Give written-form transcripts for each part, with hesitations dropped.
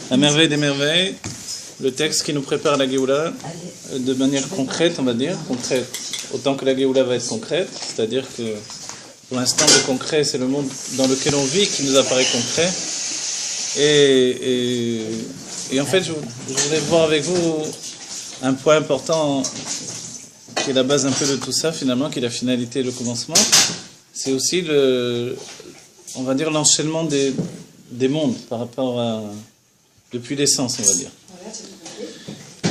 La merveille des merveilles, le texte qui nous prépare la Géoula de manière concrète, on va dire, concrète, autant que la Géoula va être concrète, c'est-à-dire que pour l'instant le concret c'est le monde dans lequel on vit qui nous apparaît concret, et en fait je voulais voir avec vous un point important qui est la base un peu de tout ça finalement, qui est la finalité et le commencement, c'est aussi on va dire l'enchaînement des mondes par rapport à depuis l'essence, on va dire.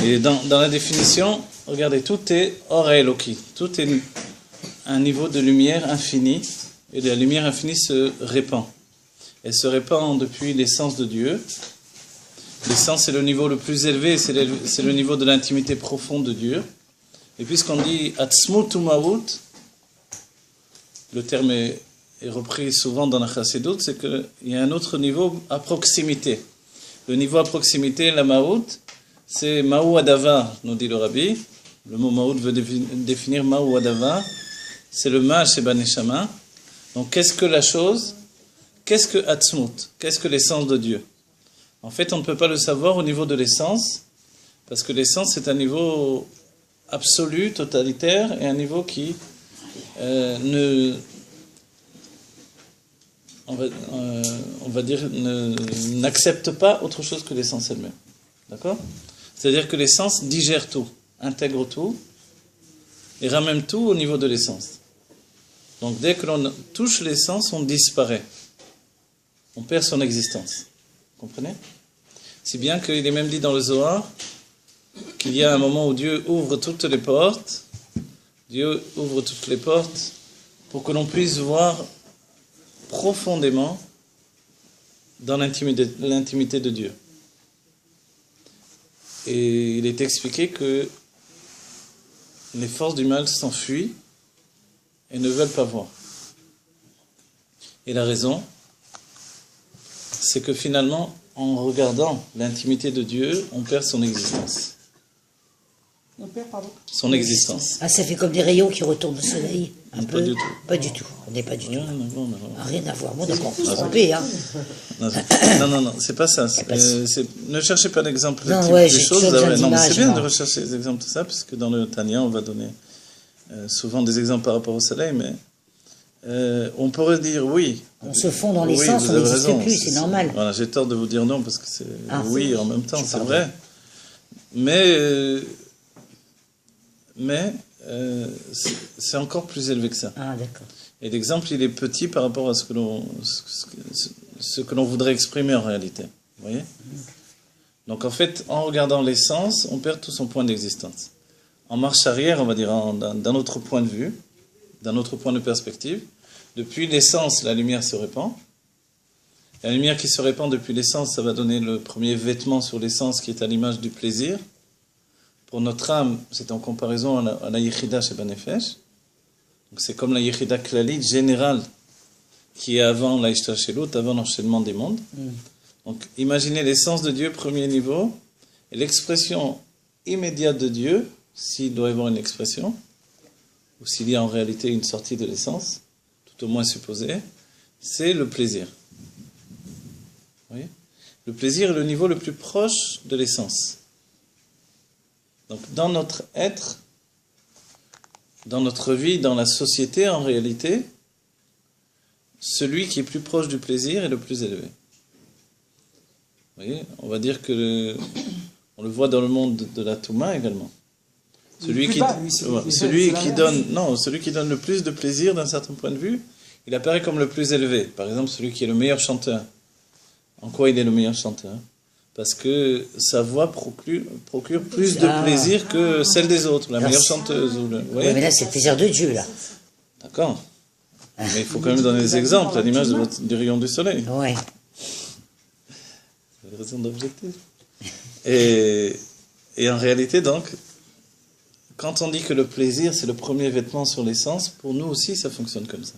Et dans la définition, regardez, tout est Or Eloki, tout est un niveau de lumière infinie, et la lumière infinie se répand. Elle se répand depuis l'essence de Dieu. L'essence, c'est le niveau le plus élevé, c'est le niveau de l'intimité profonde de Dieu. Et puisqu'on dit Atzmut Umaut, le terme est repris souvent dans la Chassidut, c'est qu'il y a un autre niveau à proximité. Le niveau à proximité, la Maout, c'est Maou Adava, nous dit le Rabbi. Le mot Maout veut définir Maou Adava. C'est le Ma chez Baneshama. Donc qu'est-ce que la chose? Qu'est-ce que Atzmut? Qu'est-ce que l'essence de Dieu? En fait, on ne peut pas le savoir au niveau de l'essence, parce que l'essence c'est un niveau absolu, totalitaire, et un niveau qui on va dire, n'accepte pas autre chose que l'essence elle-même. D'accord? C'est-à-dire que l'essence digère tout, intègre tout, et ramène tout au niveau de l'essence. Donc dès que l'on touche l'essence, on disparaît. On perd son existence. Vous comprenez? Si bien qu'il est même dit dans le Zohar qu'il y a un moment où Dieu ouvre toutes les portes, Dieu ouvre toutes les portes pour que l'on puisse voir profondément dans l'intimité de Dieu. Et il est expliqué que les forces du mal s'enfuient et ne veulent pas voir. Et la raison, c'est que finalement, en regardant l'intimité de Dieu, on perd son existence. On perd, pardon. Son existence. Ah, ça fait comme des rayons qui retournent au soleil. Non, pas du tout. Pas du tout. On n'est pas du tout. Rien à voir. Bon, d'accord, on se Ah, trompé, hein. Non, c'est pas ça. Ne cherchez pas d'exemple Non, type ouais, des j'ai choses. toujours Non, mais c'est bien moi. de rechercher des exemples de ça, puisque dans le Tanya, on va donner souvent des exemples par rapport au soleil, mais on pourrait dire oui. On se fond dans Oui, l'essence, vous on avez n'existe raison. plus, c'est normal. Voilà, j'ai tort de vous dire non, parce que c'est oui en même temps, c'est pardon. vrai. Mais c'est encore plus élevé que ça. Ah, d'accord. Et l'exemple, il est petit par rapport à ce que l'on voudrait exprimer en réalité. Vous voyez? Donc en fait, en regardant l'essence, on perd tout son point d'existence. En marche arrière, on va dire, d'un autre point de vue, d'un autre point de perspective, depuis l'essence, la lumière se répand. La lumière qui se répand depuis l'essence, ça va donner le premier vêtement sur l'essence qui est à l'image du plaisir. Pour notre âme, c'est en comparaison à la Yechida chez Banefesh. Donc c'est comme la Yechida Klalit générale qui est avant la Ishtachelut, avant l'enchaînement des mondes. Donc imaginez l'essence de Dieu, premier niveau, et l'expression immédiate de Dieu, s'il doit y avoir une expression, ou s'il y a en réalité une sortie de l'essence, tout au moins supposée, c'est le plaisir. Vous voyez? Le plaisir est le niveau le plus proche de l'essence. Donc dans notre être, dans notre vie, dans la société, en réalité, celui qui est plus proche du plaisir est le plus élevé. Vous voyez? On va dire que on le voit dans le monde de la Touma également. Celui qui donne le plus de plaisir d'un certain point de vue, il apparaît comme le plus élevé. Par exemple, celui qui est le meilleur chanteur. En quoi il est le meilleur chanteur? Parce que sa voix procure plus de plaisir que celle des autres, la meilleure chanteuse. Vous voyez? Oui, mais là, c'est le plaisir de Dieu, là. D'accord. Mais il faut quand même donner des exemples à l'image du rayon du soleil. Ouais. C'est la raison d'objectif. Et en réalité, donc, quand on dit que le plaisir, c'est le premier vêtement sur l'essence, pour nous aussi, ça fonctionne comme ça.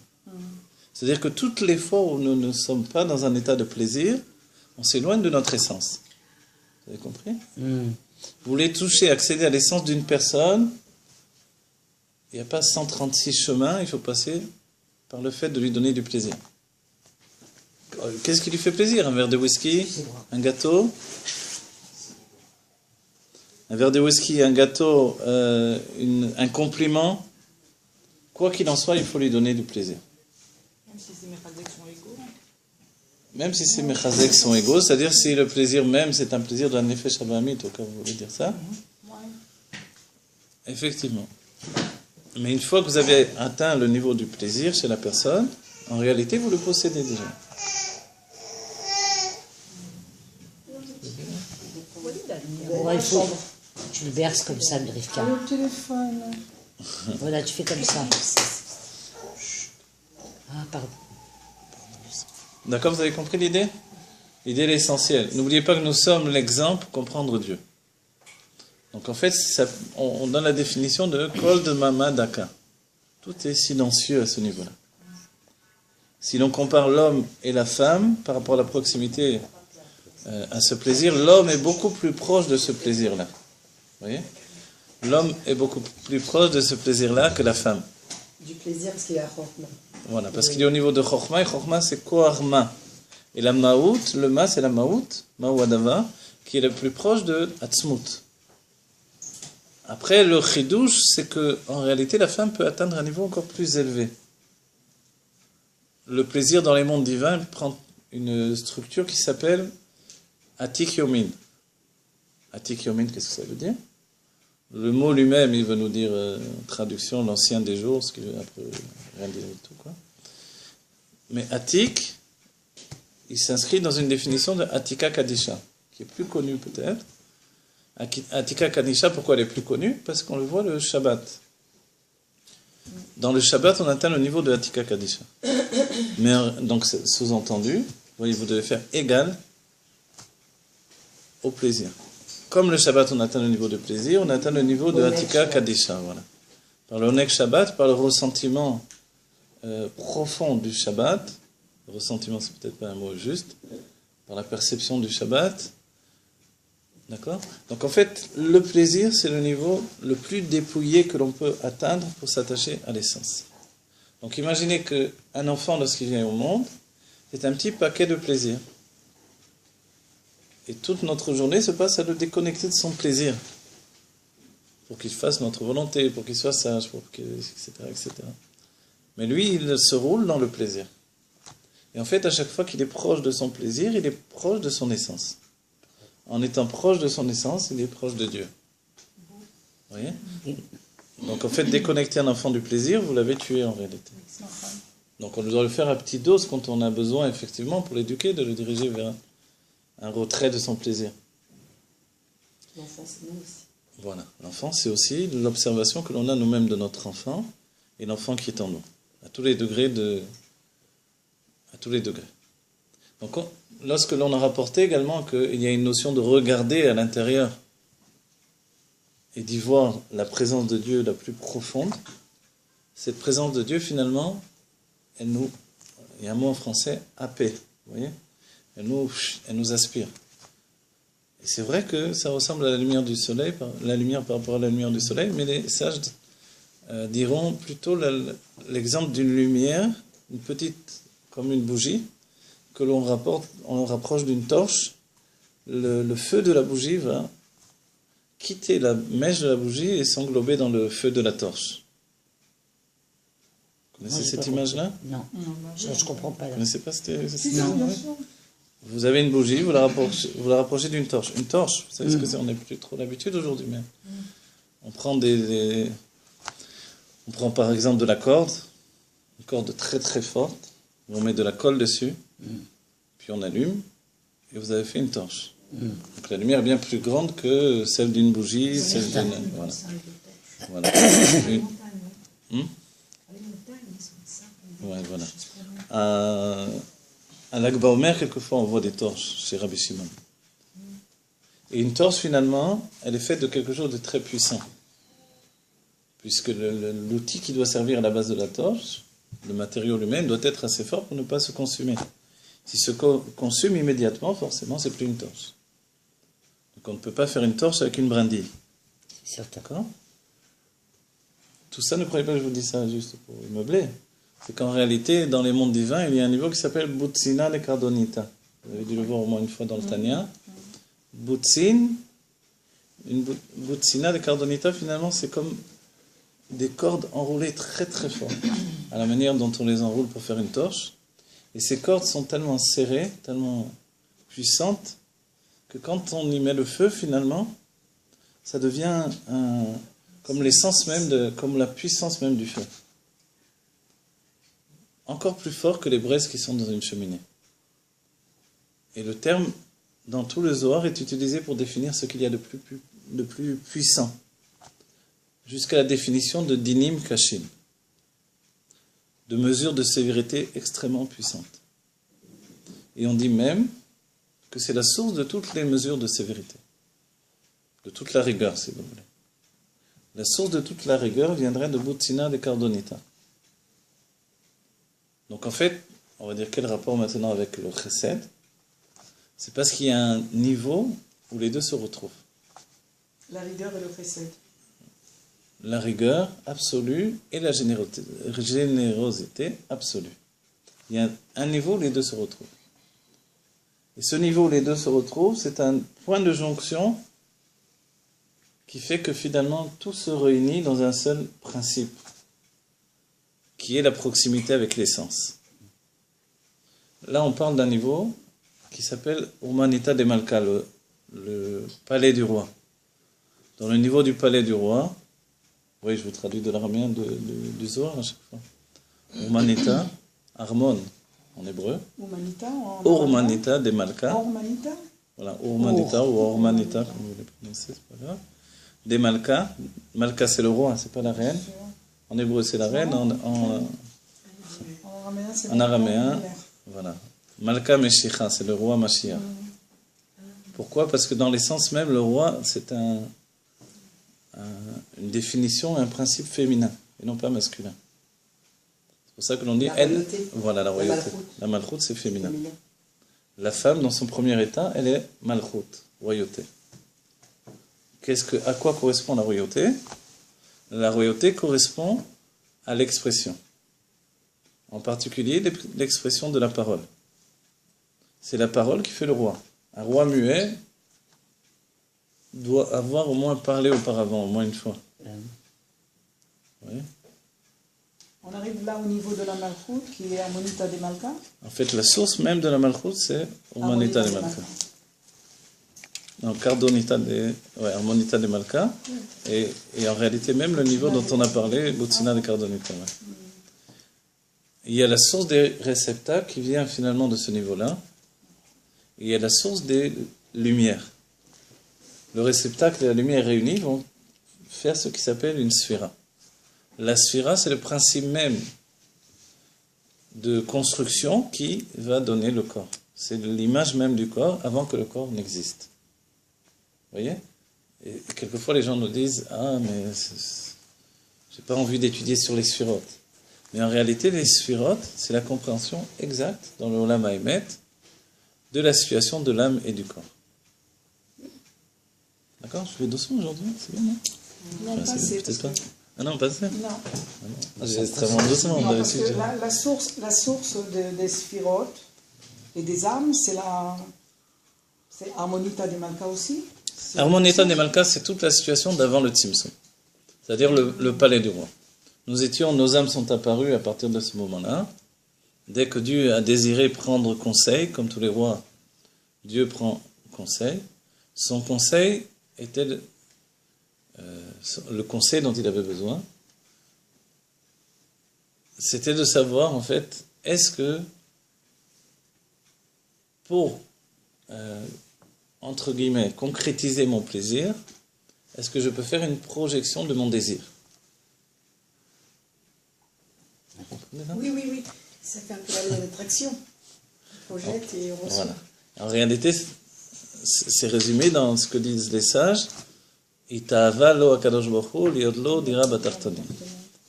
C'est-à-dire que toutes les fois où nous ne sommes pas dans un état de plaisir, on s'éloigne de notre essence. Vous avez compris? Vous voulez toucher, accéder à l'essence d'une personne, il n'y a pas 136 chemins, il faut passer par le fait de lui donner du plaisir. qu'est-ce qui lui fait plaisir? Un verre de whisky? Un gâteau? Un verre de whisky, un gâteau, un compliment? Quoi qu'il en soit, il faut lui donner du plaisir. Même si ces méchazek sont égaux. Même si ces méchazek sont égaux, c'est-à-dire si le plaisir même, c'est un plaisir de la nefesh habamit, au cas où vous voulez dire ça. Ouais. Effectivement. Mais une fois que vous avez atteint le niveau du plaisir chez la personne, en réalité, vous le possédez déjà. Ouais, il faut. Tu le berces comme ça, Rivka. Le téléphone. Voilà, tu fais comme ça. Ah, pardon. D'accord, vous avez compris l'idée? L'idée est essentielle. N'oubliez pas que nous sommes l'exemple pour comprendre Dieu. Donc en fait, on donne la définition de Kol de Mama Daka. Tout est silencieux à ce niveau-là. Si l'on compare l'homme et la femme par rapport à la proximité à ce plaisir, l'homme est beaucoup plus proche de ce plaisir-là. Vous voyez? L'homme est beaucoup plus proche de ce plaisir-là que la femme. Du plaisir parce qu'il est à Chorma. Voilà, parce qu'il est au niveau de Chokhma, et Chokhma c'est Koharma. Et la Maout, le Ma c'est la Maout, Maouadava, qui est le plus proche de Atzmut. Après, le Chidouche, c'est que en réalité, la femme peut atteindre un niveau encore plus élevé. Le plaisir dans les mondes divins prend une structure qui s'appelle Atik Yomin. Atik Yomin, qu'est-ce que ça veut dire? Le mot lui-même, il veut nous dire, en traduction, l'ancien des jours, ce qui veut après rien dire du tout, quoi. Mais Atik, il s'inscrit dans une définition de Atika Kadisha, qui est plus connue peut-être. Atika Kadisha, pourquoi elle est plus connue? Parce qu'on le voit le Shabbat. Dans le Shabbat, on atteint le niveau de Atika Kadisha. Mais donc, sous-entendu, vous voyez, vous devez faire égal au plaisir. Comme le Shabbat, on atteint le niveau de plaisir, on atteint le niveau de Atika Kadisha. Voilà. Par le Onek Shabbat, par le ressentiment profond du Shabbat, le ressentiment, c'est peut-être pas un mot juste, par la perception du Shabbat. D'accord? Donc en fait, le plaisir, c'est le niveau le plus dépouillé que l'on peut atteindre pour s'attacher à l'essence. Donc imaginez qu'un enfant, lorsqu'il vient au monde, c'est un petit paquet de plaisir. Et toute notre journée se passe à le déconnecter de son plaisir. Pour qu'il fasse notre volonté, pour qu'il soit sage, etc., etc. Mais lui, il se roule dans le plaisir. Et en fait, à chaque fois qu'il est proche de son plaisir, il est proche de son essence. En étant proche de son essence, il est proche de Dieu. Vous voyez? Donc en fait, déconnecter un enfant du plaisir, vous l'avez tué en réalité. Donc on doit le faire à petite dose quand on a besoin, effectivement, pour l'éduquer, de le diriger vers un retrait de son plaisir. L'enfant, c'est nous aussi. Voilà. L'enfant, c'est aussi l'observation que l'on a nous-mêmes de notre enfant et l'enfant qui est en nous. À tous les degrés à tous les degrés. Donc, lorsque l'on a rapporté également qu'il y a une notion de regarder à l'intérieur et d'y voir la présence de Dieu la plus profonde, cette présence de Dieu, finalement, il y a un mot en français, apé, vous voyez? Elle nous aspire. Et c'est vrai que ça ressemble à la lumière du soleil, la lumière par rapport à la lumière du soleil, mais les sages diront plutôt l'exemple d'une lumière, une petite, comme une bougie, que l'on rapproche d'une torche. Le feu de la bougie va quitter la mèche de la bougie et s'englober dans le feu de la torche. Vous connaissez cette image-là? Non, ça je comprends pas. Vous ne connaissez pas cette Si, image? bien sûr. Vous avez une bougie, vous la rapprochez d'une torche. Une torche, vous savez ce que c'est? On n'a plus trop l'habitude aujourd'hui, mais on prend on prend par exemple de la corde, une corde très très forte, on met de la colle dessus, puis on allume, et vous avez fait une torche. Donc la lumière est bien plus grande que celle d'une bougie, celle d'une... Voilà. Voilà. Ouais, voilà. À l'Akba Omer, quelquefois, on voit des torches chez Rabbi Shimon. Et une torche, finalement, elle est faite de quelque chose de très puissant. Puisque l'outil qui doit servir à la base de la torche, le matériau lui-même, doit être assez fort pour ne pas se consumer. S'il se consume immédiatement, forcément, c'est plus une torche. Donc on ne peut pas faire une torche avec une brindille. C'est certain. D'accord? Tout ça, ne croyez pas que je vous dis ça juste pour meubler. c'est qu'en réalité, dans les mondes divins, il y a un niveau qui s'appelle Butsina de Cardonita. Vous avez dû le voir au moins une fois dans le Tanya. Butsina de Cardonita, finalement, c'est comme des cordes enroulées très très fort, à la manière dont on les enroule pour faire une torche. Et ces cordes sont tellement serrées, tellement puissantes, que quand on y met le feu, finalement, ça devient comme l'essence même, comme la puissance même du feu. Encore plus fort que les braises qui sont dans une cheminée. Et le terme, dans tout le Zohar, est utilisé pour définir ce qu'il y a de plus puissant, jusqu'à la définition de dinim kashim, de mesures de sévérité extrêmement puissantes. Et on dit même que c'est la source de toutes les mesures de sévérité, de toute la rigueur, si vous voulez. La source de toute la rigueur viendrait de Butsina de Cardonita. Donc en fait, on va dire quel rapport maintenant avec le chesed? C'est parce qu'il y a un niveau où les deux se retrouvent. La rigueur et le chesed. La rigueur absolue et la générosité absolue. Il y a un niveau où les deux se retrouvent. Et ce niveau où les deux se retrouvent, c'est un point de jonction qui fait que finalement tout se réunit dans un seul principe, qui est la proximité avec l'essence. Là, on parle d'un niveau qui s'appelle Urmanita de Malka, le palais du roi. Dans le niveau du palais du roi, oui, je vous traduis de l'araméen du Zohar à chaque fois. Urmanita, Armon en hébreu. Urmanita de Malka. Urmanita. Voilà, Urmanita ou Urmanita, comme vous voulez prononcer, c'est pas grave. Des Malka. Malka, c'est le roi, c'est pas la reine. En hébreu, c'est la reine. En araméen, voilà. Malka Meshicha, c'est le roi Mashiach. Pourquoi? Parce que dans l'essence même, le roi, c'est une définition, un principe féminin, et non pas masculin. C'est pour ça que l'on dit elle. Voilà, la royauté. La malchoute, c'est féminin. La femme, dans son premier état, elle est malchoute, royauté. À quoi correspond la royauté? La royauté correspond à l'expression. En particulier, l'expression de la parole. C'est la parole qui fait le roi. Un roi muet doit avoir au moins parlé auparavant, au moins une fois. Oui. On arrive là au niveau de la malchoute, qui est Armonita de Malka. En fait, la source même de la malchoute, c'est Urmanita de Malka. Non, Cardonita de... Ouais, Armonita de Malka. Et en réalité, même le niveau dont on a parlé, Butsina de Cardonita. Ouais. Il y a la source des réceptacles qui vient finalement de ce niveau-là. Et il y a la source des lumières. Le réceptacle et la lumière réunis vont faire ce qui s'appelle une sphira. La sphira, c'est le principe même de construction qui va donner le corps. C'est l'image même du corps avant que le corps n'existe. Vous voyez? Et quelquefois, les gens nous disent « Ah, mais j'ai pas envie d'étudier sur les sphirotes. » Mais en réalité, les sphirotes, c'est la compréhension exacte, dans le Olam Haemet, de la situation de l'âme et du corps. D'accord? Je vais doucement aujourd'hui, c'est bien, non? Non, pas assez. Ah non, pas assez? Non. J'ai extrêmement doucement. Non, parce que la source des sphirotes et des âmes, c'est Armonita de Malka aussi. Armonita de Malka, c'est toute la situation d'avant le Tzimtzum. C'est-à-dire le palais du roi. Nos âmes sont apparues à partir de ce moment-là. Dès que Dieu a désiré prendre conseil, comme tous les rois, Dieu prend conseil. Son conseil était le conseil dont il avait besoin. C'était de savoir, en fait, est-ce que pour, entre guillemets, concrétiser mon plaisir, est-ce que je peux faire une projection de mon désir? Oui. Ça fait un peu la loi d'attraction. On projette et on reçoit. Voilà. En réalité, c'est résumé dans ce que disent les sages. Ita'ava lo hakadosh baruch hu liodlo dira batartonim.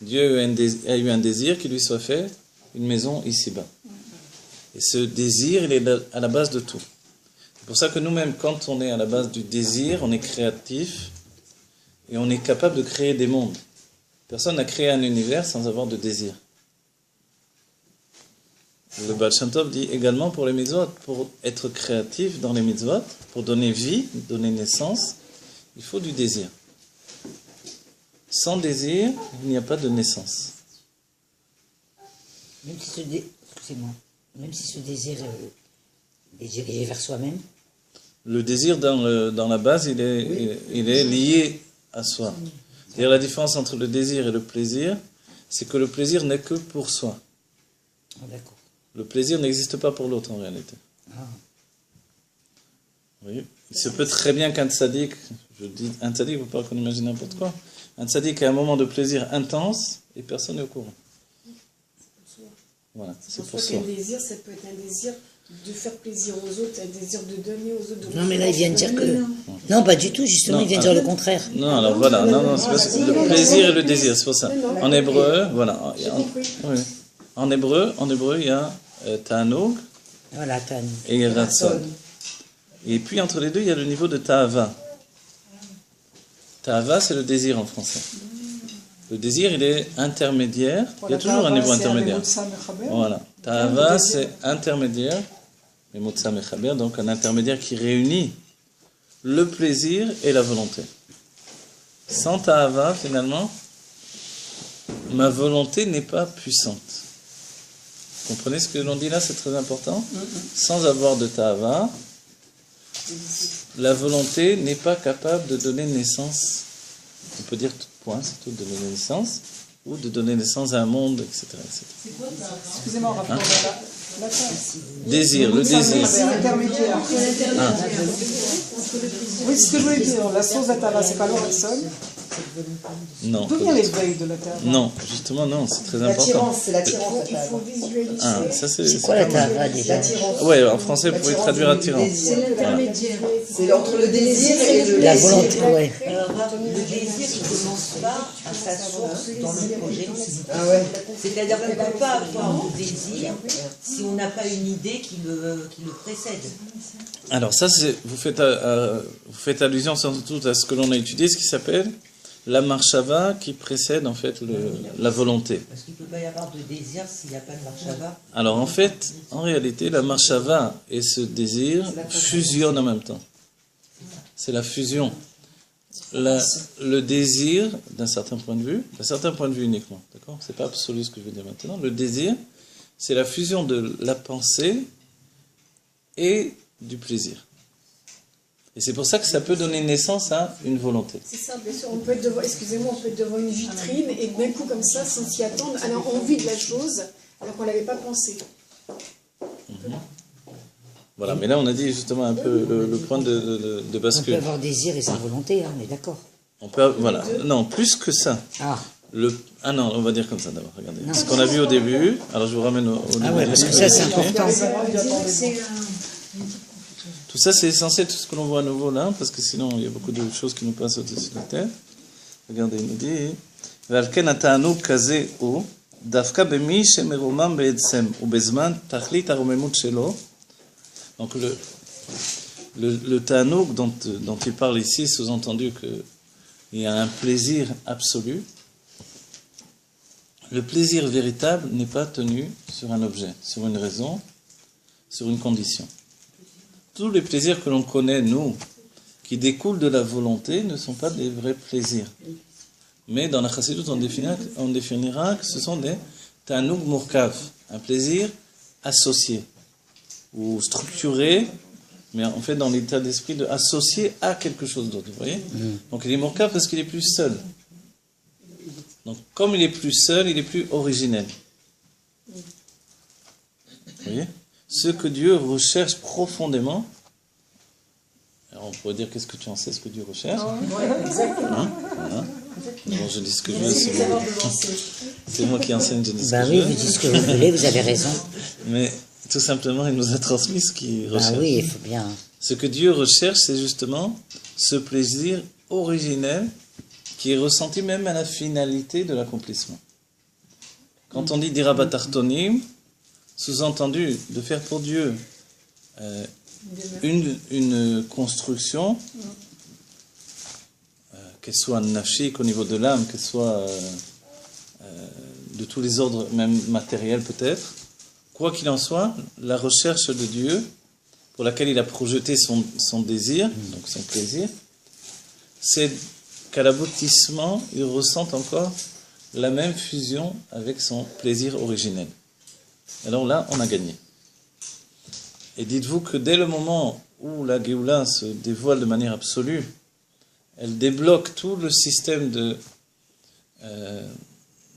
Dieu a eu un désir qu'il lui soit fait une maison ici-bas. Et ce désir, il est à la base de tout. C'est pour ça que nous-mêmes, quand on est à la base du désir, on est créatif et on est capable de créer des mondes. Personne n'a créé un univers sans avoir de désir. Le Baal Shem Tov dit également pour les mitzvot, pour être créatif dans les mitzvot, pour donner vie, donner naissance, il faut du désir. Sans désir, il n'y a pas de naissance. Même si excusez-moi, même si ce désir est dirigé vers soi-même. Le désir dans la base, il est lié à soi. C'est-à-dire la différence entre le désir et le plaisir, c'est que le plaisir n'est que pour soi. Ah, d'accord. Le plaisir n'existe pas pour l'autre en réalité. Ah. Oui. Il se peut très bien qu'un tzaddik, je dis un tzaddik, il ne faut pas qu'on imagine n'importe quoi, un tzaddik a un moment de plaisir intense et personne n'est au courant. Voilà, c'est pour soi. Un désir, ça peut être un désir de faire plaisir aux autres, un désir de donner aux autres. Non, mais là, il vient de dire que... Non, pas du tout, justement, Non, il vient de dire le contraire. Non, alors voilà, non, c'est parce que le plaisir et le désir, c'est pour ça. En hébreu, voilà, en hébreu, il y a ta'anug Voilà, Tan. et ratzon. Et puis entre les deux, il y a le niveau de ta'ava. Ta'ava, c'est le désir en français. Le désir, il est intermédiaire. Il y a toujours un niveau intermédiaire. Voilà. Ta'ava, c'est intermédiaire. Memotza mechaber, donc un intermédiaire qui réunit le plaisir et la volonté. Sans ta'ava, finalement, ma volonté n'est pas puissante. Vous comprenez ce que l'on dit là, c'est très important. Sans avoir de ta'ava, la volonté n'est pas capable de donner naissance. On peut dire tout point, c'est tout, de donner naissance, ou de donner naissance à un monde, etc. etc. Excusez-moi, rapport la Désir, le désir. C'est intermédiaire. Ah. Oui, c'est ce que je voulais dire. La source d'Atala, c'est pas l'Orexon. Non. D'où vient l'éveil de la terre? Non, justement, non, c'est très important. L'attirance, c'est l'attirance. Il faut visualiser. Ah, ça c'est Quoi la tava déjà? L'attirance. Ouais, en français, vous pouvez traduire attirant. C'est l'intermédiaire. C'est entre le désir et le La volonté, ouais. Alors, le désir ne commence pas à sa source dans le projet. Ah ouais. C'est-à-dire qu'on ne peut pas avoir de désir si on n'a pas une idée qui le précède. Alors ça, vous faites allusion sans doute à ce que l'on a étudié, ce qui s'appelle la marshava qui précède en fait la volonté. Parce qu'il ne peut pas y avoir de désir s'il n'y a pas de marshava. Alors en fait, en réalité, la marshava et ce désir fusionnent en même temps. C'est la fusion. Le désir, d'un certain point de vue uniquement, d'accord ? C'est pas absolu ce que je veux dire maintenant. Le désir, c'est la fusion de la pensée et du plaisir. Et c'est pour ça que ça peut donner naissance à une volonté. C'est ça, bien sûr. On peut être devant, excusez-moi, on peut être devant une vitrine et d'un coup comme ça, sans s'y attendre, alors on vit de la chose alors qu'on ne l'avait pas pensé. Voilà, mais là on a dit justement un peu le point de On peut bascule. avoir désir et sans volonté, hein, on est d'accord. On peut, voilà, non, plus que ça. Ah, Ah non, on va dire comme ça d'abord, regardez. Ce qu'on a vu au début, alors je vous ramène au début. ah ouais, parce que ça c'est important. Tout ça c'est essentiel, tout ce que l'on voit à nouveau là, parce que sinon il y a beaucoup de choses qui nous passent au-dessus de la tête. Regardez, il nous dit Valken ata'anug kazeh hu dafka bemi shemeromam be'etzem ubezman tachlit haromemut shelo. Donc le ta'anug dont il parle ici, sous-entendu qu'il y a un plaisir absolu. Le plaisir véritable n'est pas tenu sur un objet, sur une raison, sur une condition. Tous les plaisirs que l'on connaît, nous, qui découlent de la volonté, ne sont pas des vrais plaisirs. Mais dans la Chassidut, on définira que ce sont des ta'anug murkav, un plaisir associé ou structuré, mais en fait dans l'état d'esprit de associé à quelque chose d'autre. Vous voyez ? Donc il est murkav parce qu'il est plus seul. Donc comme il est plus seul, il est plus originel. Vous voyez ? Ce que Dieu recherche profondément. Alors on pourrait dire qu'est-ce que tu en sais, ce que Dieu recherche. Voilà. Bon, je dis ce que je veux. C'est moi qui enseigne, je dis ce Bah que oui, je vous veux. dites ce que vous voulez, vous avez raison. Mais tout simplement, il nous a transmis ce qu'il recherche. Ah oui, il faut bien. Ce que Dieu recherche, c'est justement ce plaisir originel qui est ressenti même à la finalité de l'accomplissement. Quand on dit dirabat tartonim, sous-entendu de faire pour Dieu une construction, qu'elle soit nafshik au niveau de l'âme, qu'elle soit de tous les ordres, même matériels peut-être, quoi qu'il en soit, la recherche de Dieu, pour laquelle il a projeté son désir, donc son plaisir, c'est qu'à l'aboutissement, il ressente encore la même fusion avec son plaisir originel. Alors là, on a gagné. Et dites-vous que dès le moment où la Géoula se dévoile de manière absolue, elle débloque tout le système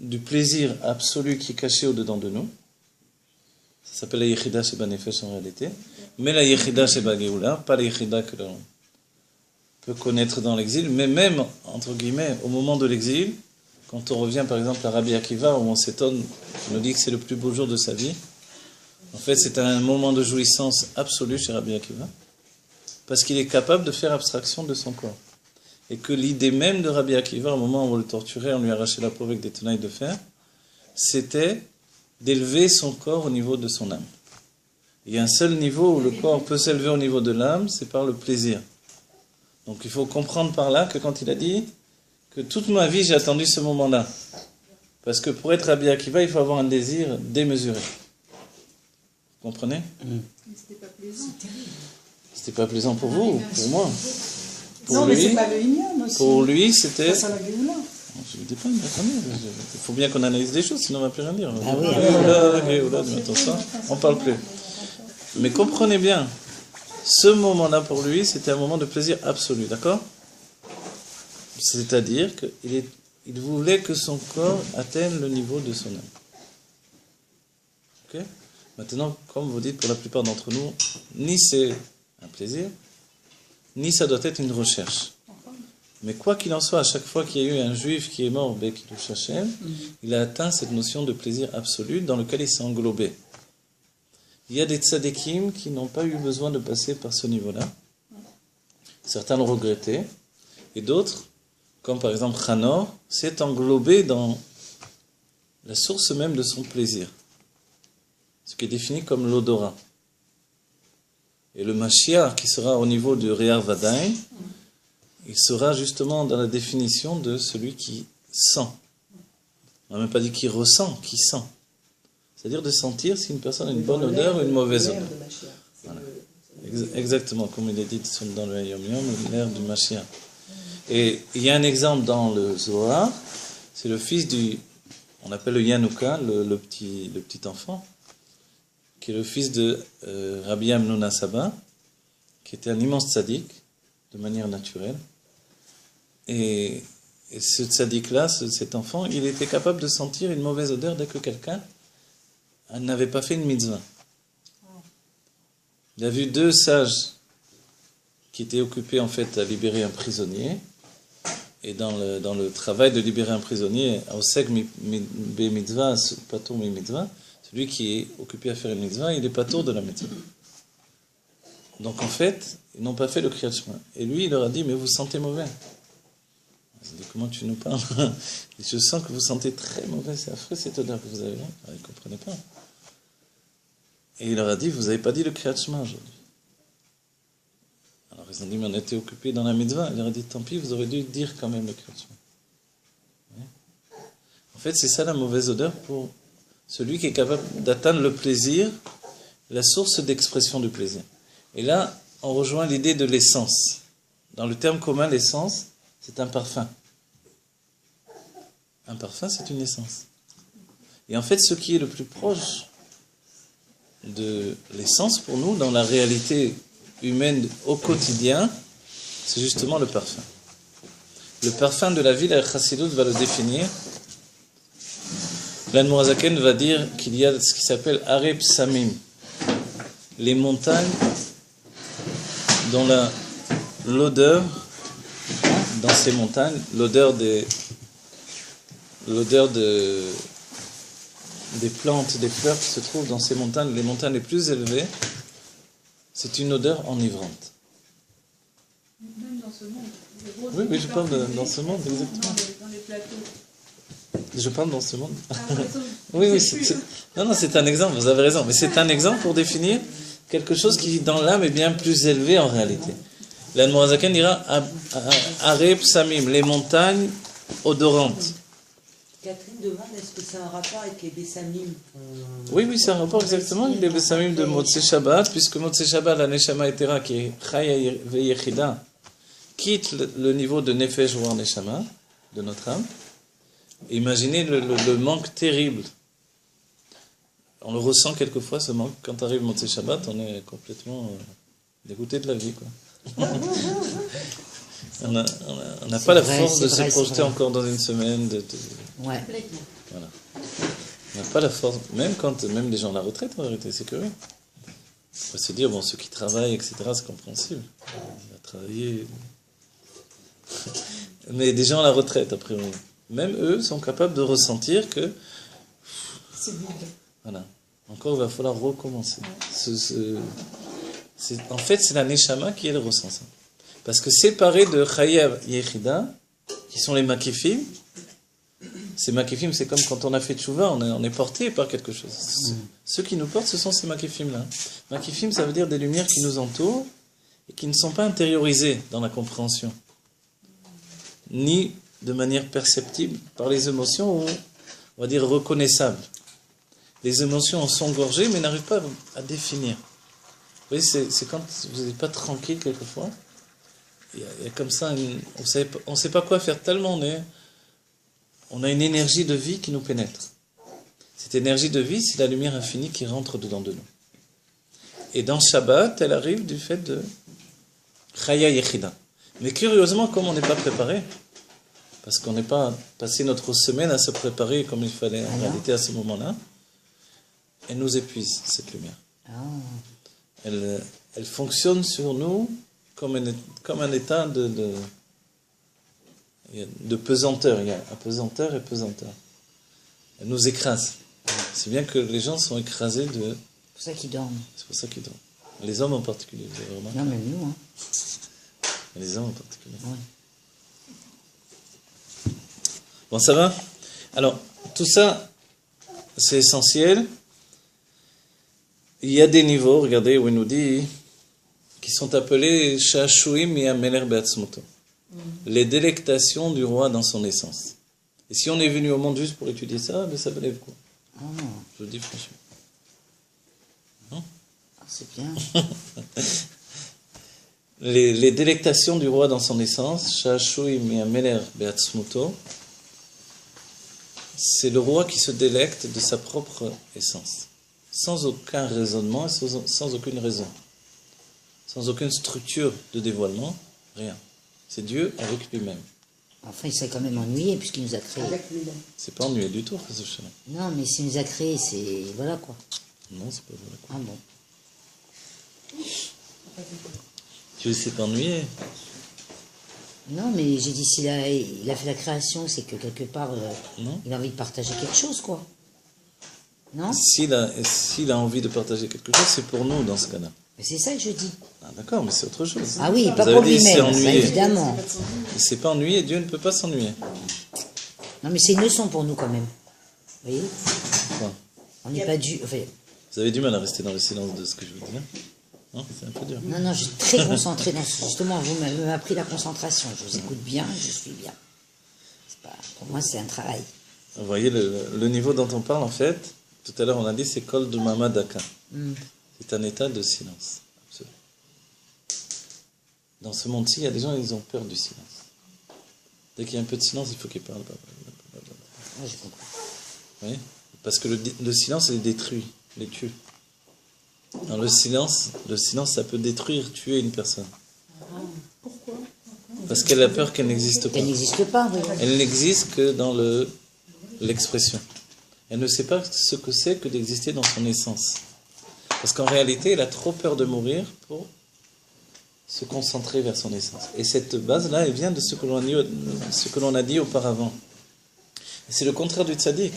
du plaisir absolu qui est caché au-dedans de nous. Ça s'appelle la Yechida Sheba Nefesh en réalité. Mais la Yechida Sheba Géoula, pas la Yechida que l'on peut connaître dans l'exil, mais même, entre guillemets, au moment de l'exil, quand on revient par exemple à Rabbi Akiva, où on s'étonne, on nous dit que c'est le plus beau jour de sa vie, en fait c'est un moment de jouissance absolue chez Rabbi Akiva, parce qu'il est capable de faire abstraction de son corps. Et que l'idée même de Rabbi Akiva, au moment où on le torturait, on lui arrachait la peau avec des tenailles de fer, c'était d'élever son corps au niveau de son âme. Il y a un seul niveau où le corps peut s'élever au niveau de l'âme, c'est par le plaisir. Donc il faut comprendre par là que quand il a dit que toute ma vie j'ai attendu ce moment-là, parce que pour être Rabbi Akiva, il faut avoir un désir démesuré. Vous comprenez ? C'était pas plaisant. C'était pas plaisant pour vous, pour moi. Non, mais c'est pas le Inyan aussi. Pour lui, c'était... Ça, la Géoula. Je ne dis pas, mais attendez, il faut bien qu'on analyse des choses, sinon on ne va plus rien dire. Ah oui. Attends, ça, on ne parle plus. Mais comprenez bien, ce moment-là pour lui, c'était un moment de plaisir absolu, d'accord ? C'est-à-dire qu'il voulait que son corps atteigne le niveau de son âme. Ok ? Maintenant, comme vous dites, pour la plupart d'entre nous, ni c'est un plaisir, ni ça doit être une recherche. Mais quoi qu'il en soit, à chaque fois qu'il y a eu un juif qui est mort, Bekidush Hashem, il a atteint cette notion de plaisir absolu dans lequel il s'est englobé. Il y a des tzadikim qui n'ont pas eu besoin de passer par ce niveau-là. Certains l'ont regretté, et d'autres, comme par exemple Hanor, s'est englobé dans la source même de son plaisir, ce qui est défini comme l'odorat. Et le Mashiach, qui sera au niveau du Réar Vadaï, il sera justement dans la définition de celui qui sent. On n'a même pas dit qui ressent, qui sent. C'est-à-dire de sentir si une personne a une bonne odeur ou une mauvaise odeur. Voilà. Exactement, comme il est dit dans le Yom Yom, l'air du Mashiach. Et il y a un exemple dans le Zohar, c'est le fils on appelle le Yanouka, le petit enfant, qui est le fils de Rabbi Amnuna Saba, qui était un immense tzaddik, de manière naturelle. Et ce tzaddik-là, cet enfant, il était capable de sentir une mauvaise odeur dès que quelqu'un n'avait pas fait une mitzvah. Il a vu 2 sages qui étaient occupés en fait à libérer un prisonnier. Et dans le travail de libérer un prisonnier, Oseg be mitzvah, patur mi mitzvah, celui qui est occupé à faire une mitzvah, il est patur de la mitzvah. Donc en fait, ils n'ont pas fait le Kriyat Shema. Et lui, il leur a dit, mais vous sentez mauvais. Ils ont dit, comment tu nous parles ? Je sens que vous sentez très mauvais, c'est affreux cette odeur que vous avez là. Ils ne comprenaient pas. Et il leur a dit, vous n'avez pas dit le Kriyat Shema aujourd'hui. Alors ils ont dit, mais on était occupés dans la mitzvah. Il leur a dit, tant pis, vous aurez dû dire quand même le Kriyat Shema. En fait, c'est ça la mauvaise odeur pour celui qui est capable d'atteindre le plaisir, la source d'expression du plaisir. Et là, on rejoint l'idée de l'essence. Dans le terme commun, l'essence, c'est un parfum. Un parfum, c'est une essence. Et en fait, ce qui est le plus proche de l'essence pour nous, dans la réalité humaine au quotidien, c'est justement le parfum. Le parfum de la vie, la Chassidut va le définir. L'Admorazaken va dire qu'il y a ce qui s'appelle Areb Samim, les montagnes dont l'odeur, dans ces montagnes, l'odeur des plantes, des fleurs qui se trouvent dans ces montagnes, les montagnes les plus élevées, c'est une odeur enivrante. Même dans ce monde. Oui, je parle dans ce monde, exactement. Dans les plateaux. Je parle dans ce monde. Oui, Non, c'est un exemple, vous avez raison, mais c'est un exemple pour définir quelque chose qui, dans l'âme, est bien plus élevé en réalité. L'Admorazaken dira Areb Samim, les montagnes odorantes. Catherine demande est-ce que c'est un rapport avec les Bessamim Oui, oui, c'est un rapport exactement avec les Bessamim de Motzei Shabbat, puisque Motzei Shabbat, la Neshama Etera, qui est Chaya Veyechida, quitte le niveau de Nefesh War Neshama, de notre âme. Imaginez le manque terrible. On le ressent quelquefois, ce manque. Quand arrive Motzei Shabbat, on est complètement dégoûté de la vie, quoi. On n'a pas la force de se projeter encore dans une semaine. Ouais. Voilà. On n'a pas la force, même des gens à la retraite, en vérité, c'est curieux. On peut se dire, bon, ceux qui travaillent, etc., c'est compréhensible. On va travailler. Mais des gens à la retraite, après, même eux sont capables de ressentir que. C'est vide. Voilà. Encore, il va falloir recommencer. En fait, c'est la Neshama qui est le ressenti. Parce que séparés de Chayav Yechida, qui sont les Makifim, ces Makifim, c'est comme quand on a fait Tchouva, on est porté par quelque chose. Ceux qui nous portent, ce sont ces Makifim-là. Makifim, ça veut dire des lumières qui nous entourent et qui ne sont pas intériorisées dans la compréhension, ni de manière perceptible par les émotions, ou on va dire reconnaissables. Les émotions sont gorgées, mais n'arrivent pas à définir. Vous voyez, c'est quand vous n'êtes pas tranquille quelquefois. Il y a comme ça, on ne sait pas quoi faire tellement on a une énergie de vie qui nous pénètre. Cette énergie de vie, c'est la lumière infinie qui rentre dedans de nous. Et dans Shabbat, elle arrive du fait de Chaya Yechida. Mais curieusement, comme on n'est pas préparé, parce qu'on n'est pas passé notre semaine à se préparer comme il fallait en réalité à ce moment-là, elle nous épuise, cette lumière. Elle fonctionne sur nous comme un état de pesanteur. Il y a apesanteur et pesanteur. Elle nous écrase. C'est bien que les gens sont écrasés de... C'est pour ça qu'ils dorment. C'est pour ça qu'ils dorment. Les hommes en particulier, vous avez remarqué? Non, même nous. Hein. Les hommes en particulier. Ouais. Bon, ça va? Alors, tout ça, c'est essentiel. Il y a des niveaux, regardez où il nous dit, qui sont appelés Shashuim et Ameler Beatzmoto. Les délectations du roi dans son essence. Et si on est venu au monde juste pour étudier ça, mais ça valait quoi? Je le dis franchement. Non? C'est bien. Les délectations du roi dans son essence, Shashuim et Ameler Beatzmoto, c'est le roi qui se délecte de sa propre essence. Sans aucun raisonnement, sans aucune raison. Sans aucune structure de dévoilement, rien. C'est Dieu avec lui-même. Enfin, il s'est quand même ennuyé puisqu'il nous a créés. C'est pas ennuyé du tout, ce chemin. Non, mais s'il nous a créés, c'est... Voilà quoi. Non, c'est pas vrai. Ah bon. Dieu s'est pas ennuyé. Non, mais j'ai dit, s'il a, il a fait la création, c'est que quelque part, Non. il a envie de partager quelque chose, quoi. Non? S'il a envie de partager quelque chose, c'est pour nous dans ce cas-là. Mais c'est ça que je dis. Ah, d'accord, mais c'est autre chose. Ah oui, Vous pas avez pour dit, c'est lui-même, ennuyé. bah, évidemment. Il s'est pas ennuyé, Dieu ne peut pas s'ennuyer. Non, mais c'est une leçon pour nous quand même. Vous voyez? Quoi? On n'est pas dû... Enfin, Vous avez du mal à rester dans le silence de ce que je vous dis. Non, c'est un peu dur. non, je suis très concentrée dans ce... Justement, vous m'avez appris la concentration. Je vous écoute bien, je suis bien. C'est pas... Pour moi, c'est un travail. Vous voyez le niveau dont on parle, en fait, tout à l'heure on a dit, c'est Kol de Mamadaka. C'est un état de silence. Absolu. Dans ce monde-ci, il y a des gens, ils ont peur du silence. Dès qu'il y a un peu de silence, il faut qu'ils parlent. Ouais, je comprends. Vous voyez? Parce que le silence les détruit, les tue. Dans le silence, ça peut détruire, tuer une personne. Pourquoi? Parce qu'elle a peur qu'elle n'existe pas. Elle n'existe pas, oui. Elle n'existe que dans l'expression. Elle ne sait pas ce que c'est que d'exister dans son essence. Parce qu'en réalité, elle a trop peur de mourir pour se concentrer vers son essence. Et cette base-là, elle vient de ce que l'on a dit auparavant. C'est le contraire du tzaddik,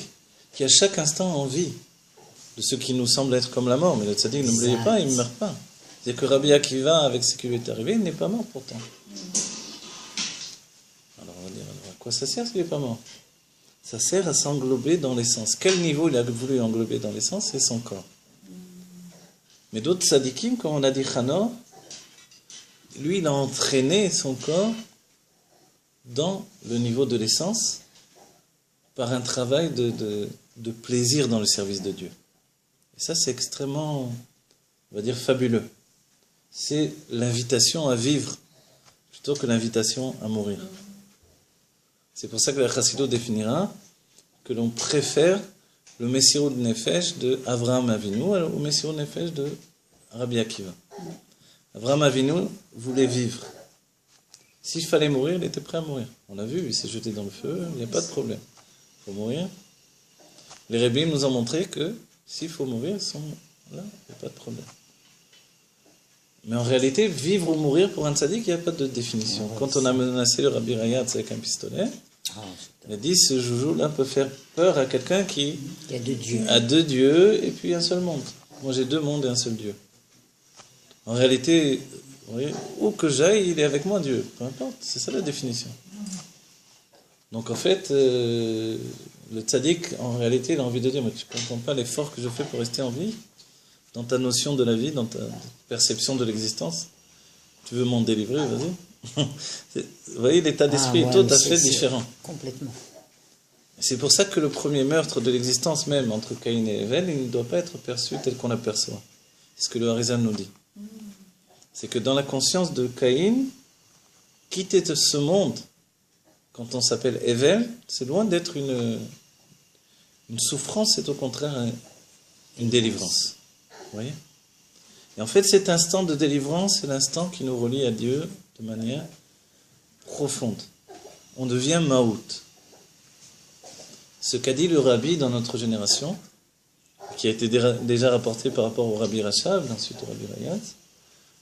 qui à chaque instant a envie de ce qui nous semble être comme la mort. Mais le tzaddik, n'oubliez pas, il ne meurt pas. C'est-à-dire que Rabbi Akiva, avec ce qui lui est arrivé, il n'est pas mort pourtant. Alors on va dire, à quoi ça sert s'il n'est pas mort? Ça sert à s'englober dans l'essence. Quel niveau il a voulu englober dans l'essence? C'est son corps. Mais d'autres tzadikim, comme on a dit Chanor, lui, il a entraîné son corps dans le niveau de l'essence par un travail de plaisir dans le service de Dieu. Et ça, c'est extrêmement, on va dire, fabuleux. C'est l'invitation à vivre plutôt que l'invitation à mourir. C'est pour ça que la Chassidut définira que l'on préfère le Messirut Nefesh de Avraham Avinu au Messirut Nefesh de Rabbi Akiva. Avraham Avinu voulait vivre. S'il fallait mourir, il était prêt à mourir. On l'a vu, il s'est jeté dans le feu, il n'y a pas de problème. Il faut mourir. Les rabbins nous ont montré que s'il faut mourir, ils sont là, il n'y a pas de problème. Mais en réalité, vivre ou mourir pour un tzaddik, il n'y a pas de définition. Quand on a menacé le Rabbi Rayatz avec un pistolet, il a dit ce joujou-là peut faire peur à quelqu'un qui a deux dieux et puis un seul monde. Moi j'ai deux mondes et un seul Dieu. En réalité, vous voyez, où que j'aille, il est avec moi Dieu. Peu importe, c'est ça la définition. Donc en fait, le tzaddik, en réalité, il a envie de dire, mais tu ne comprends pas l'effort que je fais pour rester en vie, dans ta notion de la vie, dans ta perception de l'existence. Tu veux m'en délivrer, vas-y. Vous voyez, l'état d'esprit est tout à fait différent. Complètement. C'est pour ça que le premier meurtre de l'existence même entre Caïn et Èvel, il ne doit pas être perçu tel qu'on l'aperçoit. C'est ce que le Harizal nous dit. C'est que dans la conscience de Caïn, quitter ce monde, quand on s'appelle Èvel, c'est loin d'être une souffrance, c'est au contraire une délivrance. Vous voyez ? Et en fait, cet instant de délivrance, c'est l'instant qui nous relie à Dieu de manière profonde. On devient Maout. Ce qu'a dit le Rabbi dans notre génération, qui a été déjà rapporté par rapport au Rabbi Rachav, ensuite au Rabbi Rayatz,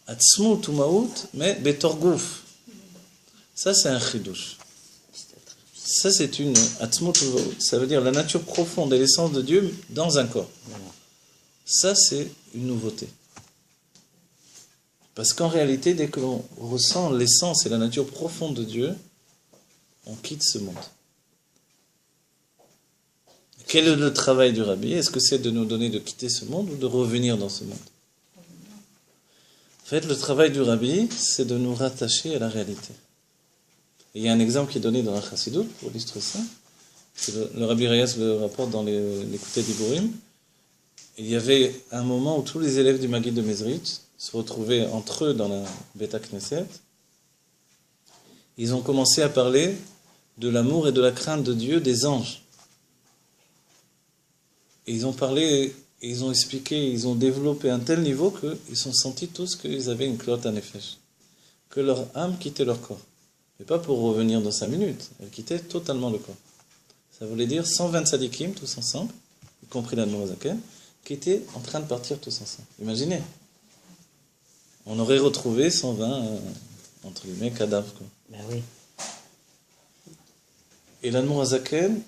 Atzmut ou Maout, mais Betorgouf. Ça, c'est un chidouche. Ça, c'est une Atzmut ou Maout. Ça veut dire la nature profonde et l'essence de Dieu dans un corps. Ça, c'est une nouveauté. Parce qu'en réalité, dès que l'on ressent l'essence et la nature profonde de Dieu, on quitte ce monde. Quel est le travail du Rabbi? Est-ce que c'est de nous donner de quitter ce monde ou de revenir dans ce monde? En fait, le travail du Rabbi, c'est de nous rattacher à la réalité. Et il y a un exemple qui est donné dans la Chassidut pour illustrer ça. Le Rabbi Rayatz le rapporte dans l'écouté d'Iburim. Il y avait un moment où tous les élèves du Maguid de Mezrich se retrouvaient entre eux dans la Beta Knesset. Ils ont commencé à parler de l'amour et de la crainte de Dieu des anges. Et ils ont parlé, ils ont expliqué, ils ont développé un tel niveau qu'ils sont sentis tous qu'ils avaient une clotte à nefesh. Que leur âme quittait leur corps. Mais pas pour revenir dans 5 minutes. Elle quittait totalement le corps. Ça voulait dire 120 tzadikim tous ensemble, y compris l'Admor Zaken, qui étaient en train de partir tous ensemble. Imaginez. On aurait retrouvé 120, entre guillemets, cadavres. Quoi. Ben oui. Et l'Admor Zaken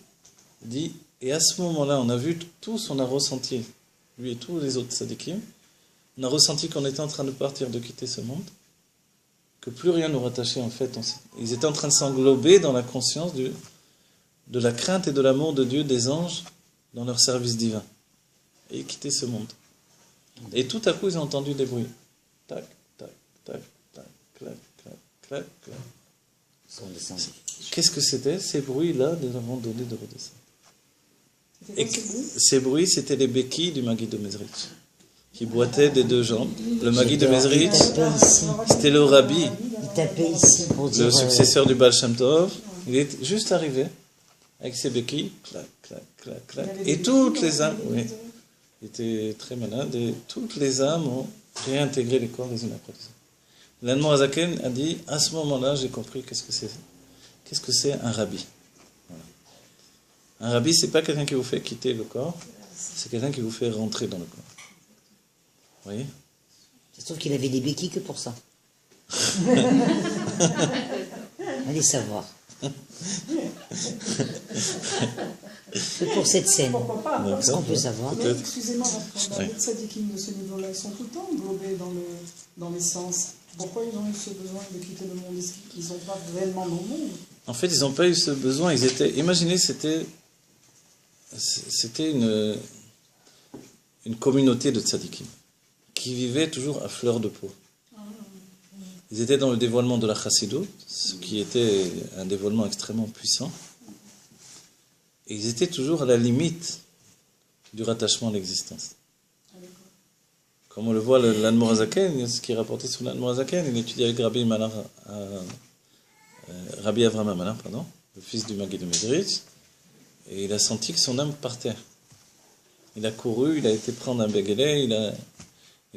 dit, et à ce moment-là, on a vu tous, on a ressenti, lui et tous les autres tzadikim, on a ressenti qu'on était en train de partir, de quitter ce monde, que plus rien nous rattachait en fait. Ils étaient en train de s'englober dans la conscience de la crainte et de l'amour de Dieu, des anges, dans leur service divin. Et ils quittaient ce monde. Et tout à coup, ils ont entendu des bruits. Tac, tac, tac, tac, clac, clac, clac, clac. Ils sont descendus. Qu'est-ce que c'était? Ces bruits-là nous avons donné de redescendre. Et C'était quoi ce bruit? ces bruits, c'était les béquilles du Maguid de Mezrich, qui boitaient des deux jambes. Le Maguid de J'adore. Mezrich, Il tapait ici. c'était le Rabbi, Il tapait ici pour dire... le successeur du Baal Shem Tov. Il est juste arrivé avec ses béquilles, clac, clac, clac, clac. Et toutes les âmes, oui, il était très malade, et toutes les âmes ont réintégré les corps les unes après les autres. L'Admor Hazaken a dit, à ce moment-là, j'ai compris qu'est-ce que c'est un rabbi. Voilà. Un rabbi, c'est pas quelqu'un qui vous fait quitter le corps, c'est quelqu'un qui vous fait rentrer dans le corps. Vous voyez? Ça se trouve qu'il avait des béquilles que pour ça. Allez savoir. Que pour cette scène. Pourquoi pas? Est-ce qu'on peut savoir? Mais Peut-être. excusez-moi, quand Oui. les tzadikim de ce niveau-là, ils sont tout le temps englobés dans l'essence. Pourquoi ils ont eu ce besoin de quitter le monde? Est-ce qu'ils n'ont pas réellement dans le monde? En fait, ils n'ont pas eu ce besoin. Ils étaient. Imaginez, c'était une communauté de tzadikim qui vivait toujours à fleur de peau. Ils étaient dans le dévoilement de la Chassidut, ce qui était un dévoilement extrêmement puissant. Et ils étaient toujours à la limite du rattachement à l'existence. Comme on le voit, l'Admorazaken, ce qui est rapporté sur l'Admorazaken, il étudie avec Rabbi Avraham Manar, le fils du Maguid de Medrich, et il a senti que son âme partait. Il a couru, il a été prendre un béguelet, il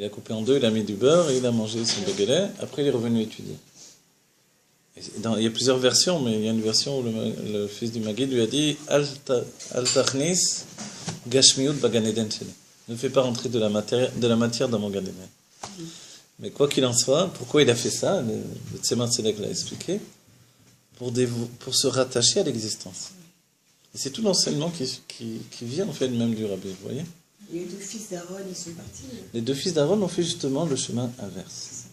a coupé en deux, il a mis du beurre, et il a mangé son béguelet, après il est revenu étudier. Il y a plusieurs versions, mais il y a une version où le fils du Maguid lui a dit « Al tachnis gashmiut baganeden sheli » ne fais pas rentrer de la matière dans mon Gan Eden. Mais quoi qu'il en soit, pourquoi il a fait ça? Le Tzemar Tzedek l'a expliqué, pour se rattacher à l'existence. Et c'est tout l'enseignement qui vient en fait même du Rabbi, vous voyez? Les deux fils d'Aaron, ils sont partis. Les deux fils d'Aaron ont fait justement le chemin inverse.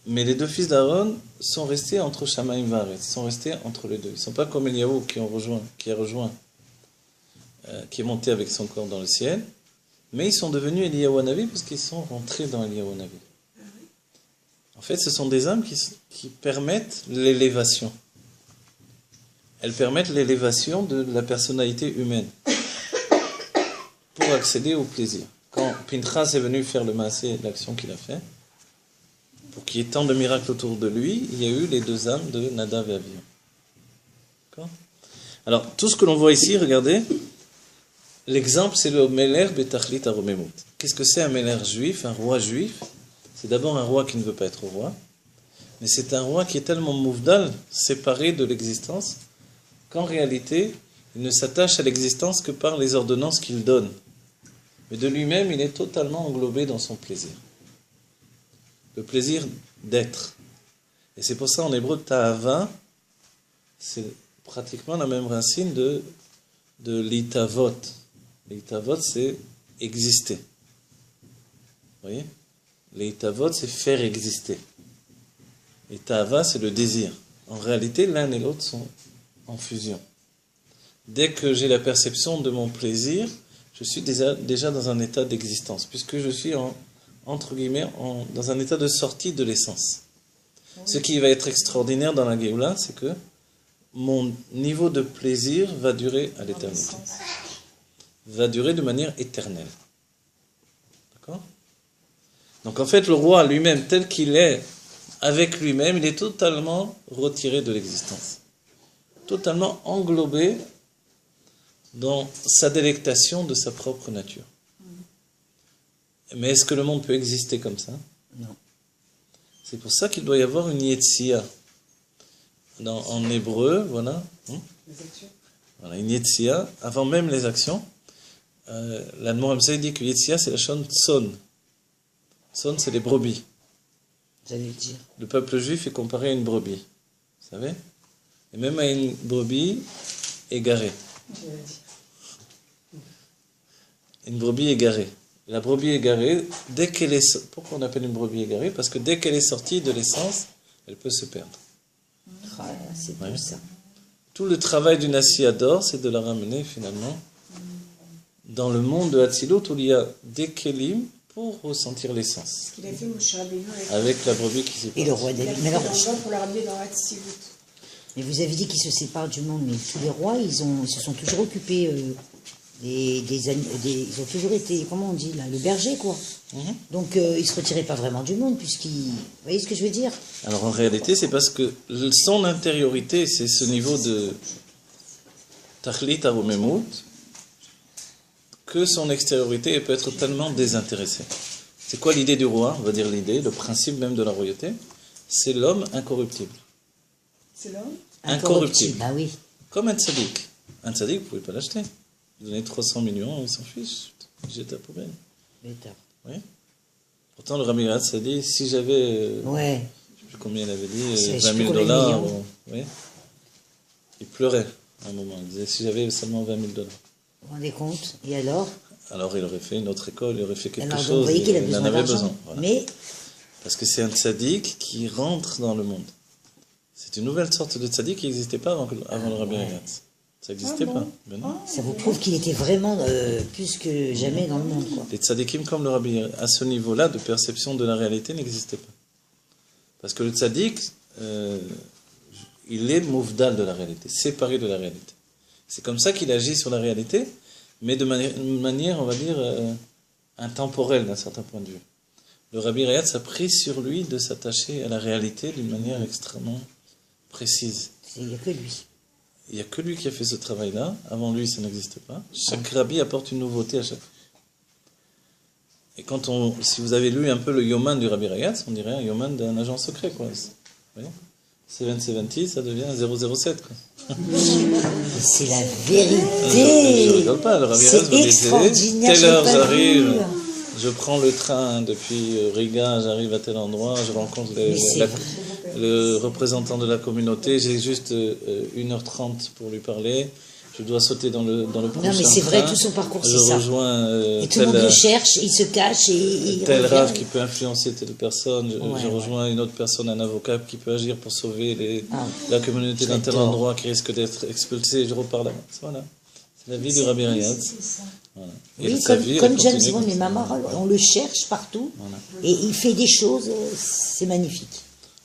Mais les deux fils d'Aaron sont restés entre Shamaim et Haaretz, ils sont restés entre les deux. Ils ne sont pas comme Eliaou qui est monté avec son corps dans le ciel, mais ils sont devenus Eliyahu Hanavi parce qu'ils sont rentrés dans Eliyahu Hanavi. En fait, ce sont des âmes qui permettent l'élévation. Elles permettent l'élévation de la personnalité humaine pour accéder au plaisir. Quand Pinchas est venu faire le maasé, l'action qu'il a fait, pour qu'il y ait tant de miracles autour de lui, il y a eu les deux âmes de Nadav et Avihu. D'accord ? Alors, tout ce que l'on voit ici, regardez, l'exemple, c'est le Meler Betachlit Aromemut. Qu'est-ce que c'est un Meler juif, un roi juif? C'est d'abord un roi qui ne veut pas être roi, mais c'est un roi qui est tellement mouvdal, séparé de l'existence, qu'en réalité, il ne s'attache à l'existence que par les ordonnances qu'il donne. Mais de lui-même, il est totalement englobé dans son plaisir. Le plaisir d'être. Et c'est pour ça, en hébreu, ta'ava, c'est pratiquement la même racine de l'itavot. L'itavot, c'est exister. Vous voyez? L'itavot, c'est faire exister. Et ta'ava, c'est le désir. En réalité, l'un et l'autre sont en fusion. Dès que j'ai la perception de mon plaisir, je suis déjà dans un état d'existence, puisque je suis entre guillemets dans un état de sortie de l'essence. Ce qui va être extraordinaire dans la Géoula, c'est que mon niveau de plaisir va durer à l'éternité. Va durer de manière éternelle. D'accord ? Donc en fait, le roi lui-même, tel qu'il est, avec lui-même, il est totalement retiré de l'existence. Totalement englobé dans sa délectation de sa propre nature. Mais est-ce que le monde peut exister comme ça? Non. C'est pour ça qu'il doit y avoir une Yetzia. En hébreu, voilà. Les actions. Voilà, une Yetzia, avant même les actions. L'Admor Amsei dit que Yetzia, c'est la chaîne Tson. Tson, c'est les brebis. J'allais le dire. Le peuple juif est comparé à une brebis. Vous savez? Et même à une brebis égarée. Une brebis égarée. La brebis égarée, dès qu'elle est... Pourquoi on appelle une brebis égarée? Parce que dès qu'elle est sortie de l'essence, elle peut se perdre. Ah, c'est Ouais. tout ça. Tout le travail du Nassiador, c'est de la ramener finalement dans le monde de Hatzilut où il y a des kelim pour ressentir l'essence. Ce qu'il a fait Moshe Rabbeinu Avec la brebis qui s'est Et le roi il a David. fait Mais alors, l'envoi pour la ramener dans Hatzilut. mais vous avez dit qu'ils se séparent du monde, mais tous les rois, ils se sont toujours occupés ils ont toujours été, comment on dit là, le berger quoi. Donc ils se retiraient pas vraiment du monde puisqu'ils, vous voyez ce que je veux dire? Alors en réalité, c'est parce que son intériorité, c'est ce niveau de Tachlit Aromemut, que son extériorité peut être tellement désintéressée. C'est quoi l'idée du roi? On va dire l'idée, le principe même de la royauté, c'est l'homme incorruptible. C'est l'homme. Incorruptible. Ah oui. Comme un tzaddik. Un tzaddik, vous ne pouvez pas l'acheter. Vous donnez 300 millions, il s'en fiche. Il jette à la poubelle. Bêta. Oui. Pourtant, le Rabbi Gatz a dit, si j'avais, Ouais. je ne sais plus combien il avait dit, Je sais 20 plus 000 combien de dollars. millions. Oui. Il pleurait à un moment. Il disait, si j'avais seulement 20 000 dollars. Vous vous rendez compte? Et alors? Alors, il aurait fait une autre école, il aurait fait quelque Alors, donc, chose. vous voyez qu'il a il besoin en avait d'argent. besoin. Voilà. Mais Parce que c'est un tzaddik qui rentre dans le monde. C'est une nouvelle sorte de tzaddik qui n'existait pas avant le Rabbi Gatz. Ça n'existait pas. Ben non. ça vous prouve qu'il était vraiment plus que jamais dans le monde, quoi. Les tzaddikim comme le Rabbi, à ce niveau-là de perception de la réalité, n'existaient pas. Parce que le tzaddik, il est mouvdal de la réalité, séparé de la réalité. C'est comme ça qu'il agit sur la réalité, mais de manière, on va dire, intemporelle d'un certain point de vue. Le Rabbi Rayatz a pris sur lui de s'attacher à la réalité d'une manière extrêmement précise. Il n'y a que lui. Il n'y a que lui qui a fait ce travail-là. Avant lui, ça n'existe pas. Chaque Rabbi apporte une nouveauté à chaque fois. Et si vous avez lu un peu le Yoman du Rabbi Rayatz, on dirait un Yoman d'un agent secret, quoi. Vous voyez ? 770, ça devient 007, quoi. C'est la Je vérité. rigole pas, le Rabbi C'est Rayatz vous disait, extraordinaire. telle heure j'ai pas j'arrive, vu. je prends le train depuis Riga, j'arrive à tel endroit, je rencontre Mais c'est vrai. le représentant de la communauté, j'ai juste 1h30 pour lui parler, je dois sauter dans le prochain Non, mais c'est vrai, train, tout son parcours, je c'est ça. rejoins Et tout le monde le cherche, il se cache et il tel revient. rave qui peut influencer telle personne, Ouais, je rejoins une autre personne, un avocat qui peut agir pour sauver la communauté d'un tel J'adore. endroit qui risque d'être expulsé, je repars là-bas. Voilà. C'est la vie du Rabbi Rayatz. Voilà. Et Oui, sa vie, elle comme James continue Bond comme et ça. Mamara, on le cherche partout Voilà. et il fait des choses, c'est magnifique.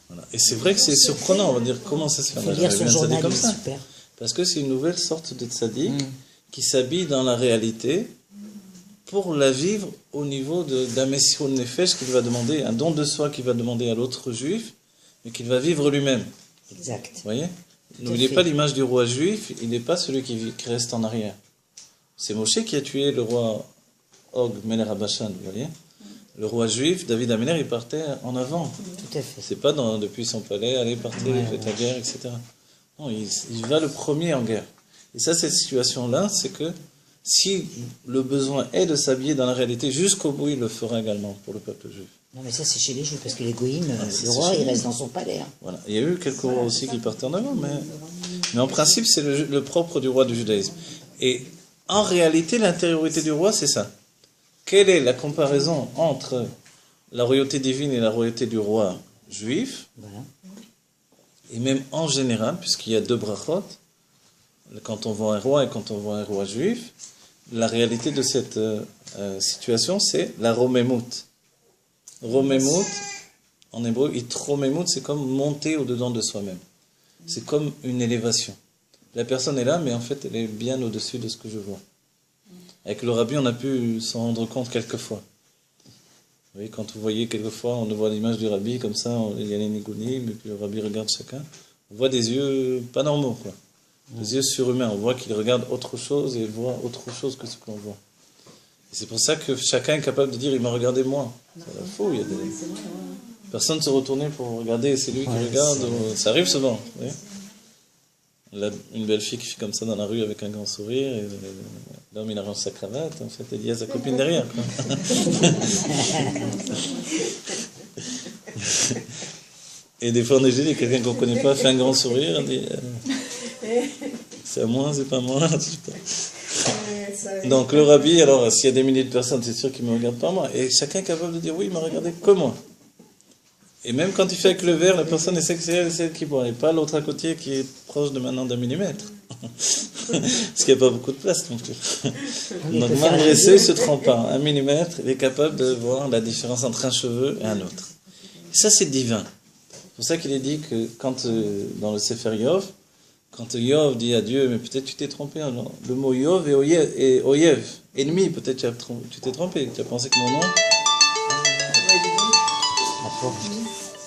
Voilà. Et c'est vrai que c'est surprenant, on va dire, comment ça se fait. Il faut Moi, lire j'aurais son vu un journal, tzaddik comme il est ça. super. Parce que c'est une nouvelle sorte de tzaddik qui s'habille dans la réalité pour la vivre au niveau d'un Messirut Nefesh qu'il va demander, un don de soi qu'il va demander à l'autre juif, mais qu'il va vivre lui-même. Exact. Vous voyez? à N'oubliez fait. pas l'image du roi juif, il n'est pas celui qui reste en arrière. C'est Moshe qui a tué le roi Og, Melech Habashan, vous voyez? Le roi juif, David Améler, il partait en avant. Tout à fait. C'est pas depuis son palais, allez, partez, faites la guerre, etc. Non, il va le premier en guerre. Et ça, cette situation-là, c'est que si le besoin est de s'habiller dans la réalité, jusqu'au bout, il le fera également pour le peuple juif. Non, mais ça, c'est chez les Juifs, parce que les Goïms, c'est le roi, chez il nous. reste dans son palais. Hein. Voilà. Il y a eu quelques rois aussi qui partaient en avant, mais en principe, c'est le propre du roi du judaïsme. Et en réalité, l'intériorité du roi, c'est ça. Quelle est la comparaison entre la royauté divine et la royauté du roi juif, Voilà. et même en général, puisqu'il y a deux brachot, quand on voit un roi et quand on voit un roi juif, la réalité de cette situation, c'est la romemut. Romemut, en hébreu, itromemut, c'est comme monter au-dedans de soi-même. C'est comme une élévation. La personne est là, mais en fait, elle est bien au-dessus de ce que je vois. Avec le rabbi, on a pu s'en rendre compte quelquefois. Vous voyez, quand vous voyez quelquefois, on voit l'image du rabbi, comme ça, il y a les nigounim, et puis le rabbi regarde chacun. On voit des yeux pas normaux, quoi. Des yeux surhumains. On voit qu'il regarde autre chose et il voit autre chose que ce qu'on voit. Et c'est pour ça que chacun est capable de dire, il m'a regardé moi. C'est faux, il y a des... Personne ne se retournait pour regarder, c'est lui qui regarde. Ça arrive souvent, vous voyez. Une belle fille qui fait comme ça dans la rue avec un grand sourire, et l'homme il arrange sa cravate, en fait, il y a sa copine derrière, quoi. Et des fois on est gêné, quelqu'un qu'on ne connaît pas fait un grand sourire, on dit c'est à moi, c'est pas moi, je sais pas. Donc le rabbi, alors s'il y a des milliers de personnes, c'est sûr qu'il ne me regarde pas moi, et chacun est capable de dire oui, il m'a regardé que moi. Et même quand il fait avec le verre, la personne est celle qui boit, et pas l'autre à côté qui est proche de maintenant d'un millimètre. Parce qu'il n'y a pas beaucoup de place non plus. Donc malgré ça, il ne se trompe pas. 1 millimètre, il est capable de voir la différence entre un cheveu et un autre. Et ça, c'est divin. C'est pour ça qu'il est dit que quand, dans le Sefer Yov, quand Yov dit à Dieu, mais peut-être tu t'es trompé, alors, le mot Yov et Oyev, ennemi, peut-être tu t'es trompé, tu as pensé que mon nom...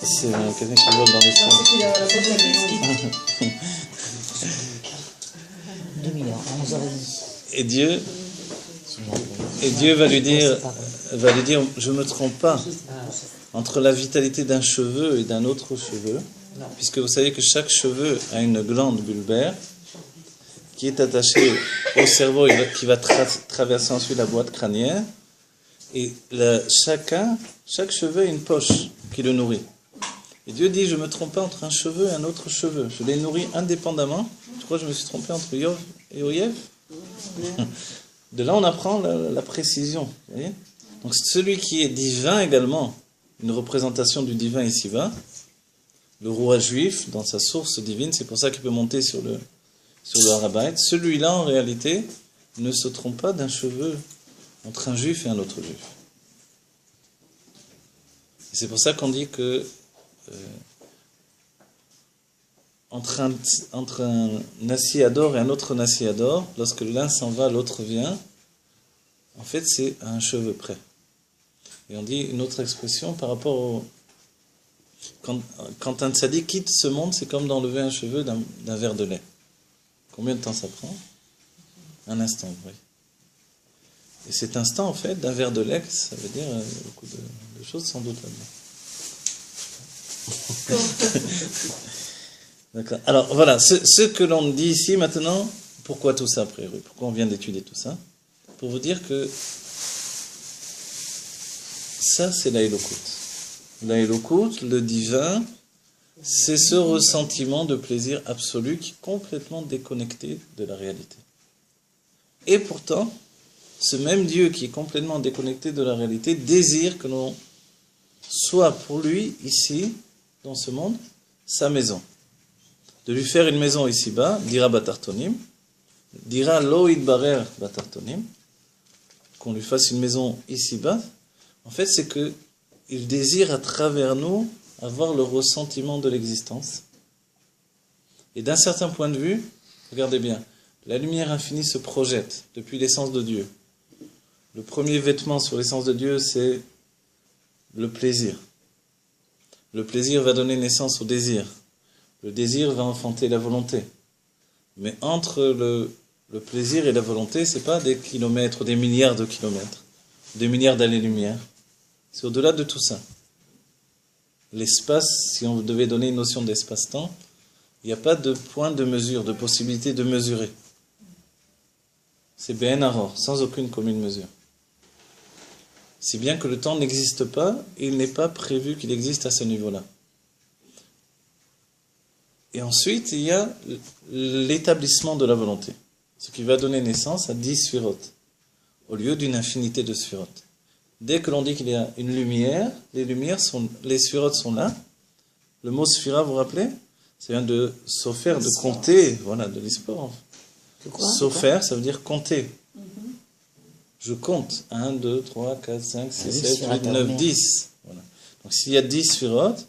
C'est quelqu'un qui vole dans les Non, c'est qu'il y a la bonne maison. 2000 ans, 11h30. Et Dieu va lui dire, je ne me trompe pas entre la vitalité d'un cheveu et d'un autre cheveu, puisque vous savez que chaque cheveu a une glande bulbaire qui est attachée au cerveau et qui va traverser ensuite la boîte crânienne, et chaque cheveu a une poche qui le nourrit. Et Dieu dit, je ne me trompe pas entre un cheveu et un autre cheveu. Je les nourris indépendamment. Je crois que je me suis trompé entre Yov et Oyev. De là, on apprend la précision. Vous voyez. Donc, celui qui est divin également, une représentation du divin ici-bas, le roi juif, dans sa source divine, c'est pour ça qu'il peut monter sur le Harabait. Celui-là, en réalité, ne se trompe pas d'un cheveu entre un juif et un autre juif. Et c'est pour ça qu'on dit que entre un nasiador et un autre nasiador, lorsque l'un s'en va, l'autre vient, en fait, c'est à un cheveu près. Et on dit une autre expression par rapport au... Quand un tzaddik quitte ce monde, c'est comme d'enlever un cheveu d'un verre de lait. Combien de temps ça prend? Un instant, oui. Et cet instant, en fait, d'un verre de lait, ça veut dire beaucoup de choses sans doute là-dedans. D'accord. Alors voilà, ce que l'on dit ici maintenant, pourquoi tout ça, a priori? Pourquoi on vient d'étudier tout ça? Pour vous dire que ça, c'est la Elokut. La Elokut, le divin, c'est ce ressentiment de plaisir absolu qui est complètement déconnecté de la réalité. Et pourtant, ce même Dieu qui est complètement déconnecté de la réalité désire que l'on soit pour lui, ici, dans ce monde, sa maison. De lui faire une maison ici-bas, dira Batartonim, dira Lo Idbarer Batartonim, qu'on lui fasse une maison ici-bas, en fait, c'est que il désire à travers nous avoir le ressentiment de l'existence. Et d'un certain point de vue, regardez bien, la lumière infinie se projette depuis l'essence de Dieu. Le premier vêtement sur l'essence de Dieu, c'est le plaisir. Le plaisir va donner naissance au désir. Le désir va enfanter la volonté. Mais entre le plaisir et la volonté, ce n'est pas des kilomètres, des milliards de kilomètres, des milliards d'années-lumière. C'est au-delà de tout ça. L'espace, si on devait donner une notion d'espace-temps, il n'y a pas de point de mesure, de possibilité de mesurer. C'est Ben Aror, sans aucune commune mesure. Si bien que le temps n'existe pas, il n'est pas prévu qu'il existe à ce niveau-là. Et ensuite, il y a l'établissement de la volonté, ce qui va donner naissance à 10 sphirotes, au lieu d'une infinité de sphirotes. Dès que l'on dit qu'il y a une lumière, les sphirotes sont là. Le mot sphira, vous vous rappelez? Ça vient de sofer, de compter, voilà, de l'histoire. Sofer, ça veut dire compter. Je compte. 1, 2, 3, 4, 5, 6, 7, 8, 9, 10. Voilà. Donc s'il y a 10 sphirotes,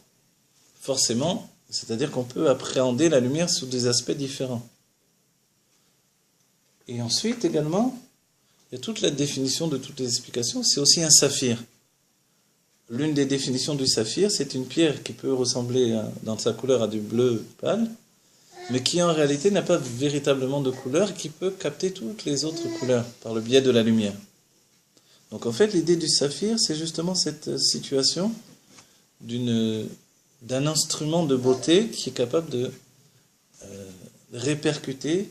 forcément, c'est-à-dire qu'on peut appréhender la lumière sous des aspects différents. Et ensuite, également, il y a toute la définition de toutes les explications, c'est aussi un saphir. L'une des définitions du saphir, c'est une pierre qui peut ressembler dans sa couleur à du bleu pâle, mais qui en réalité n'a pas véritablement de couleur et qui peut capter toutes les autres couleurs par le biais de la lumière. Donc en fait, l'idée du saphir, c'est justement cette situation d'un instrument de beauté qui est capable de répercuter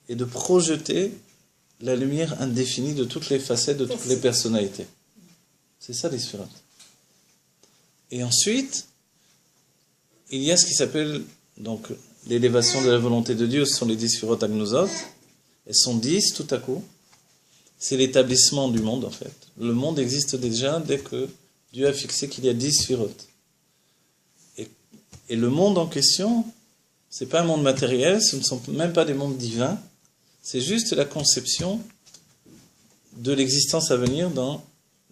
et de projeter la lumière indéfinie de toutes les facettes, de toutes les personnalités. C'est ça les sphirotes. Et ensuite, il y a ce qui s'appelle donc l'élévation de la volonté de Dieu, ce sont les 10 sphirotes agnosot. Elles sont 10 tout à coup. C'est l'établissement du monde en fait. Le monde existe déjà dès que Dieu a fixé qu'il y a 10 sphirotes. Et le monde en question, ce n'est pas un monde matériel, ce ne sont même pas des mondes divins, c'est juste la conception de l'existence à venir dans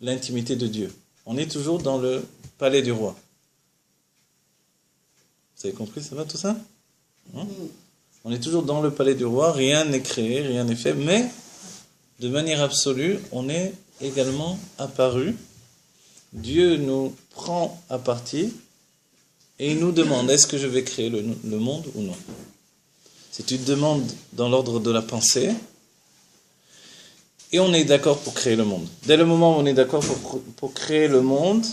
l'intimité de Dieu. On est toujours dans le palais du roi. Vous avez compris, ça va tout ça? On est toujours dans le palais du roi, rien n'est créé, rien n'est fait, mais de manière absolue, on est également apparu. Dieu nous prend à partie et il nous demande, est-ce que je vais créer le monde ou non? C'est une demande dans l'ordre de la pensée. Et on est d'accord pour créer le monde. Dès le moment où on est d'accord pour créer le monde,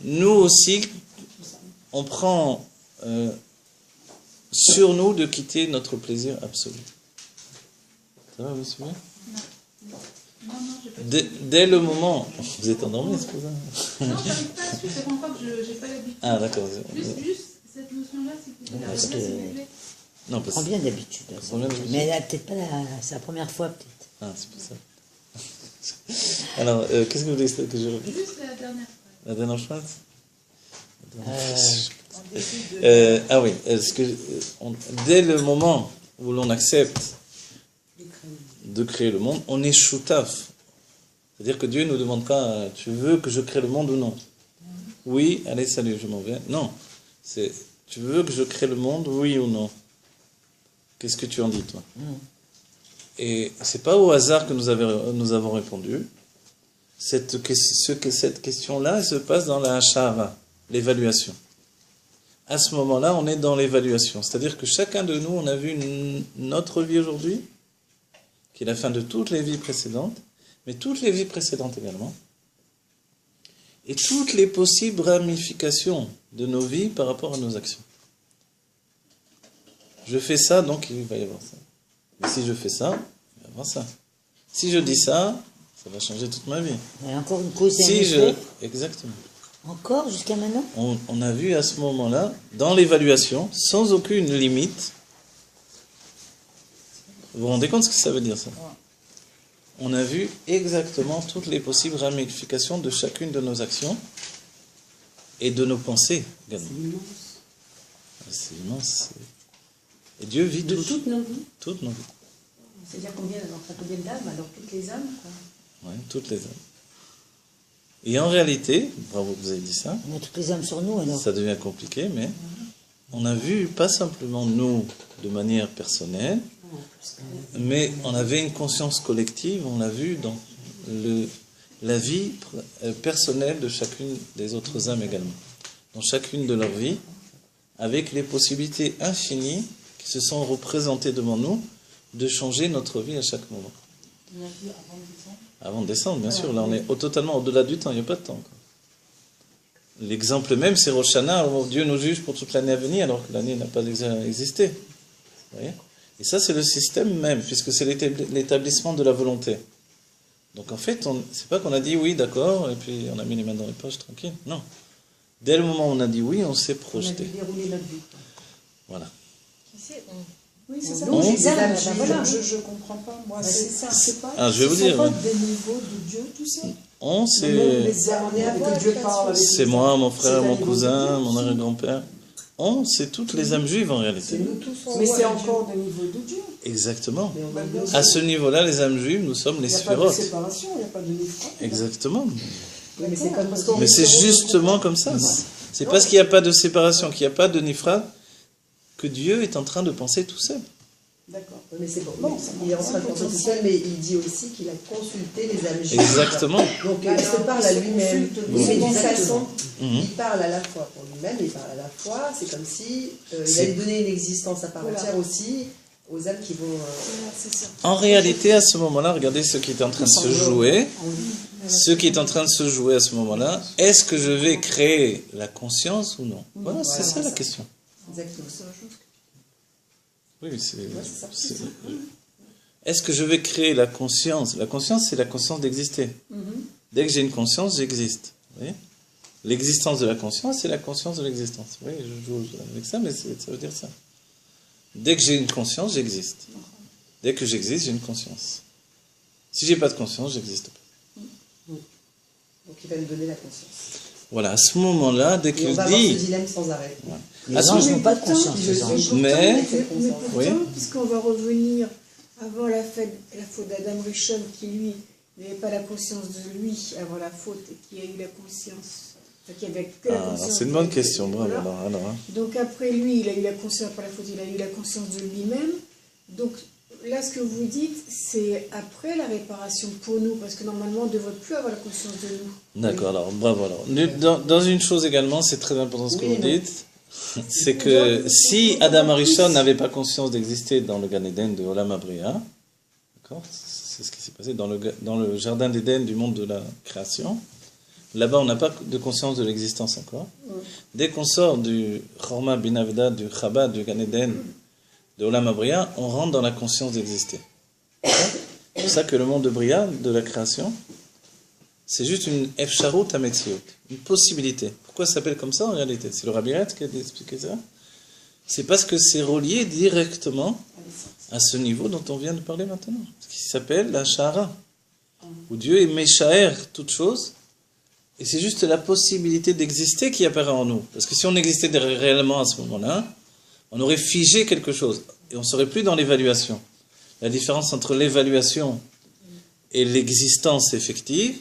nous aussi, on prend sur nous de quitter notre plaisir absolu. Ça va, vous suivez? Non, j'ai pas Dès le moment... Vous êtes endormi, c'est pour ça? Non, j'arrive pas à suivre, c'est vraiment pas que j'ai pas l'habitude. Ah, d'accord. Juste cette notion-là, s'il vous plaît. Non, On parce prend bien d'habitude. Mais là, peut-être pas c'est la première fois, peut-être. Ah, c'est pour ça. Alors, qu'est-ce que vous voulez que je répète? Juste la dernière phrase. La dernière phrase? Ah oui, dès le moment où l'on accepte de créer le monde, on est choutaf. C'est-à-dire que Dieu ne nous demande pas, tu veux que je crée le monde ou non? Oui, allez, salut, je m'en vais. Non, tu veux que je crée le monde, oui ou non? Qu'est-ce que tu en dis, toi? Et c'est pas au hasard que nous avons répondu. Cette question-là, elle se passe dans la hashara, l'évaluation. À ce moment-là, on est dans l'évaluation. C'est-à-dire que chacun de nous, on a vu notre vie aujourd'hui, qui est la fin de toutes les vies précédentes, mais toutes les vies précédentes également, et toutes les possibles ramifications de nos vies par rapport à nos actions. Je fais ça, donc il va y avoir ça. Mais si je fais ça, il va y avoir ça. Si je dis ça, ça va changer toute ma vie. Il y a encore une cause et un Si effet. Exactement. Encore jusqu'à maintenant? On a vu à ce moment-là, dans l'évaluation, sans aucune limite, vous vous rendez compte ce que ça veut dire, ça? On a vu exactement toutes les possibles ramifications de chacune de nos actions et de nos pensées également. C'est immense. Et Dieu vit De toutes nos vies. toutes nos vies. C'est-à-dire combien d'âmes, alors toutes les âmes, quoi. Ouais, toutes les âmes. Et en réalité, bravo que vous avez dit ça, On a toutes les âmes sur nous alors. ça devient compliqué, mais on a vu pas simplement nous de manière personnelle, mais on avait une conscience collective, on l'a vu dans la vie personnelle de chacune des autres âmes également. Dans chacune de leurs vies, avec les possibilités infinies qui se sont représentées devant nous de changer notre vie à chaque moment. Avant de descendre, bien sûr. Là, on est totalement au-delà du temps, il n'y a pas de temps. Quoi. L'exemple même, c'est Rosh Hashanah, où Dieu nous juge pour toute l'année à venir, alors que l'année n'a pas existé. Vous voyez ? Et ça, c'est le système même, puisque c'est l'établissement de la volonté. Donc en fait, c'est pas qu'on a dit oui, d'accord, et puis on a mis les mains dans les poches, tranquille. Non. Dès le moment où on a dit oui, on s'est projeté. On a dû dérouler notre vie. Voilà. Oui, c'est ça. Donc, Je- les âmes, je- voilà. je comprends pas. Moi, c'est ça. C'est pas. Ah, je vais vous ce dire, sont pas ouais. des niveaux de Dieu, tu sais. On, Même c'est les âmes, que Dieu parle avec c'est les moi, âmes. mon frère, C'est mon un niveau cousin, de Dieu. mon arrière-grand-père. On, c'est toutes les âmes juives en réalité. C'est nous tous en Mais roi c'est de encore des niveaux de Dieu. Exactement. Dieu. Mais on a Bien besoin. À ce niveau-là, les âmes juives, nous sommes les Il n'y a pas de sphérotes. séparation, il n'y a pas de nifra. Exactement. Oui, mais c'est comme Parce qu'on Mais c'est justement comme ça. C'est parce qu'il n'y a pas de séparation, qu'il n'y a pas de nifra, que Dieu est en train de penser tout seul. D'accord. Mais c'est bon. Bon, Il est en train de penser tout seul, mais il dit aussi qu'il a consulté les âmes juives. Exactement. Donc il se parle à lui-même. Consulte Oui, mais d'une exactement. façon, Mhm. il parle à la fois pour lui-même, il parle à la fois. C'est comme si il C'est- allait donner une existence à part Voilà. entière aussi aux âmes qui vont. Voilà, c'est ça. En réalité, à ce moment-là, regardez ce qui est en train de se jouer. Ce qui est en train de se jouer à ce moment-là, est-ce que je vais créer la conscience ou non? Voilà, c'est ça la question. Exactement. Oui, c'est. ça. c'est- Est-ce que je vais créer la conscience? La conscience, c'est la conscience d'exister. Dès que j'ai une conscience, j'existe. Vous voyez? L'existence de la conscience, c'est la conscience de l'existence. Oui, je joue avec ça, mais ça veut dire ça. Dès que j'ai une conscience, j'existe. Dès que j'existe, j'ai une conscience. Si j'ai pas de conscience, j'existe pas. Donc il va nous donner la conscience. Voilà, à ce moment-là, dès Et on qu'il va avoir ce dit... dilemme sans arrêt. Les Ah, si, anges mais n'ont pas de pourtant, conscience, les je anges. suis- Mais- Mais pourtant, Oui. puisqu'on va revenir avant la faute d'Adam Rishon, qui lui n'avait pas la conscience de lui avant la faute, et qui a eu la conscience, enfin, qui avait que la Ah, conscience. c'est une bonne question, bravo. Voilà. Alors, hein. Donc après lui, il a eu la conscience par la faute, il a eu la conscience de lui-même. Donc là, ce que vous dites, c'est après la réparation pour nous, parce que normalement, on ne devrait plus avoir la conscience de nous. D'accord, alors, bravo. Alors. Dans une chose également, c'est très important ce que Oui, vous non. dites, c'est que si Adam Arishon n'avait pas conscience d'exister dans le Gan Eden de Olam Abria, d'accord, c'est ce qui s'est passé dans le jardin d'Éden du monde de la création, là-bas on n'a pas de conscience de l'existence encore. Dès qu'on sort du Chorma Bin Avda, du Chabad, du Gan Eden, de Olam Abria, on rentre dans la conscience d'exister. C'est pour ça que le monde de Bria, de la création, c'est juste une efsharut hametziut, une possibilité. Pourquoi ça s'appelle comme ça en réalité? C'est le Rabbi Ret qui a expliqué ça. C'est parce que c'est relié directement à ce niveau dont on vient de parler maintenant, ce qui s'appelle la shahara, où Dieu est méchaer toute chose, et c'est juste la possibilité d'exister qui apparaît en nous. Parce que si on existait réellement à ce moment-là, on aurait figé quelque chose, et on ne serait plus dans l'évaluation. La différence entre l'évaluation et l'existence effective,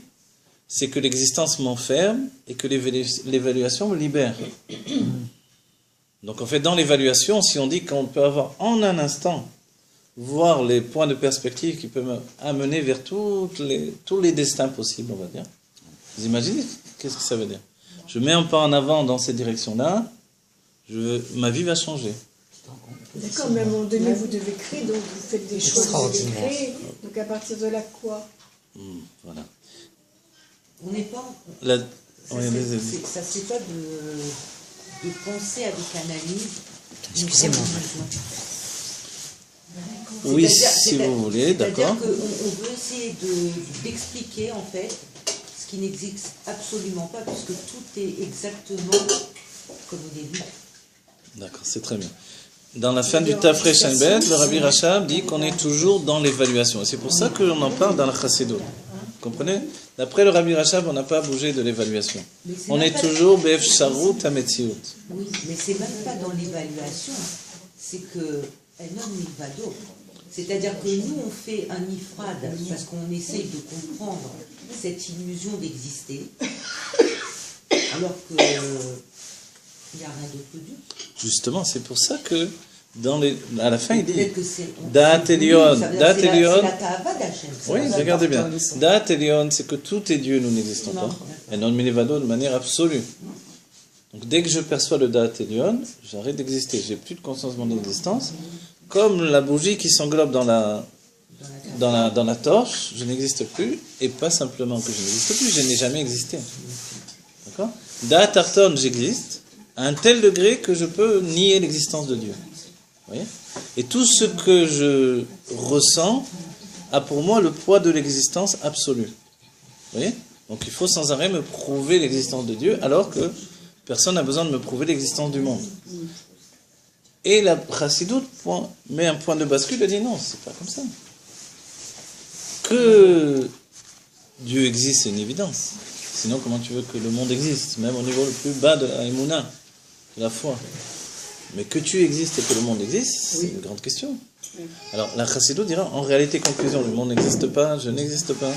c'est que l'existence m'enferme et que l'évaluation me libère. Donc en fait, dans l'évaluation, si on dit qu'on peut avoir en un instant, voir les points de perspective qui peuvent amener vers tous les destins possibles, on va dire. Vous imaginez qu'est-ce que ça veut dire? Je mets un pas en avant dans cette direction-là, ma vie va changer. D'accord, mais à un moment donné, vous devez créer, donc vous faites des choix, vous devez Extraordinaire. créer. Donc à partir de là, quoi? Voilà. On n'est pas. La- Ça Oui, vas-y. ne se fait pas de penser avec analyse. Excusez-moi. Oui, C'est-à-dire- si vous voulez, d'accord. C'est-à-dire qu'on veut essayer d'expliquer en fait ce qui n'existe absolument pas, puisque tout est exactement comme au début. D'accord, c'est très bien. Dans la fin du Tafresh Shenbet, le Rabbi Rachab dit qu'on est toujours dans l'évaluation. Et c'est pour ça qu'on en parle dans la Chassidut. Vous comprenez? D'après le Rabbi Rachab, on n'a pas bougé de l'évaluation. Mais c'est On même est pas- toujours Be'efsharut HaMetziut. Oui, mais c'est même pas dans l'évaluation, c'est que un homme milvado. C'est-à-dire que nous, on fait un ifrad parce qu'on essaye de comprendre cette illusion d'exister, alors que il n'y a rien d'autre que Dieu. Justement, c'est pour ça que à la fin, il dit Peut-être que c'est Da'at Elyon, Da'at Elyon. c'est la ta'ava d'Hachem. Oui, regardez bien. Da'at Elyon, c'est que tout est Dieu, nous n'existons pas. Et non milevado de manière absolue. Donc dès que je perçois le Da'at Elyon, j'arrête d'exister. J'ai plus de conscience de mon existence. Comme la bougie qui s'englobe dans la torche, je n'existe plus. Et pas simplement que je n'existe plus, je n'ai jamais existé. D'accord? Da'at Arton, j'existe. À un tel degré que je peux nier l'existence de Dieu. Vous voyez? Et tout ce que je ressens a pour moi le poids de l'existence absolue. Vous voyez? Donc il faut sans arrêt me prouver l'existence de Dieu, alors que personne n'a besoin de me prouver l'existence du monde. Et la Chassidut met un point de bascule et dit non, c'est pas comme ça. Que Dieu existe, c'est une évidence. Sinon, comment tu veux que le monde existe, même au niveau le plus bas de la Emouna, de la foi. Mais que tu existes et que le monde existe, c'est une grande question. Alors, la Chassidut dira, en réalité, conclusion, le monde n'existe pas, je n'existe pas.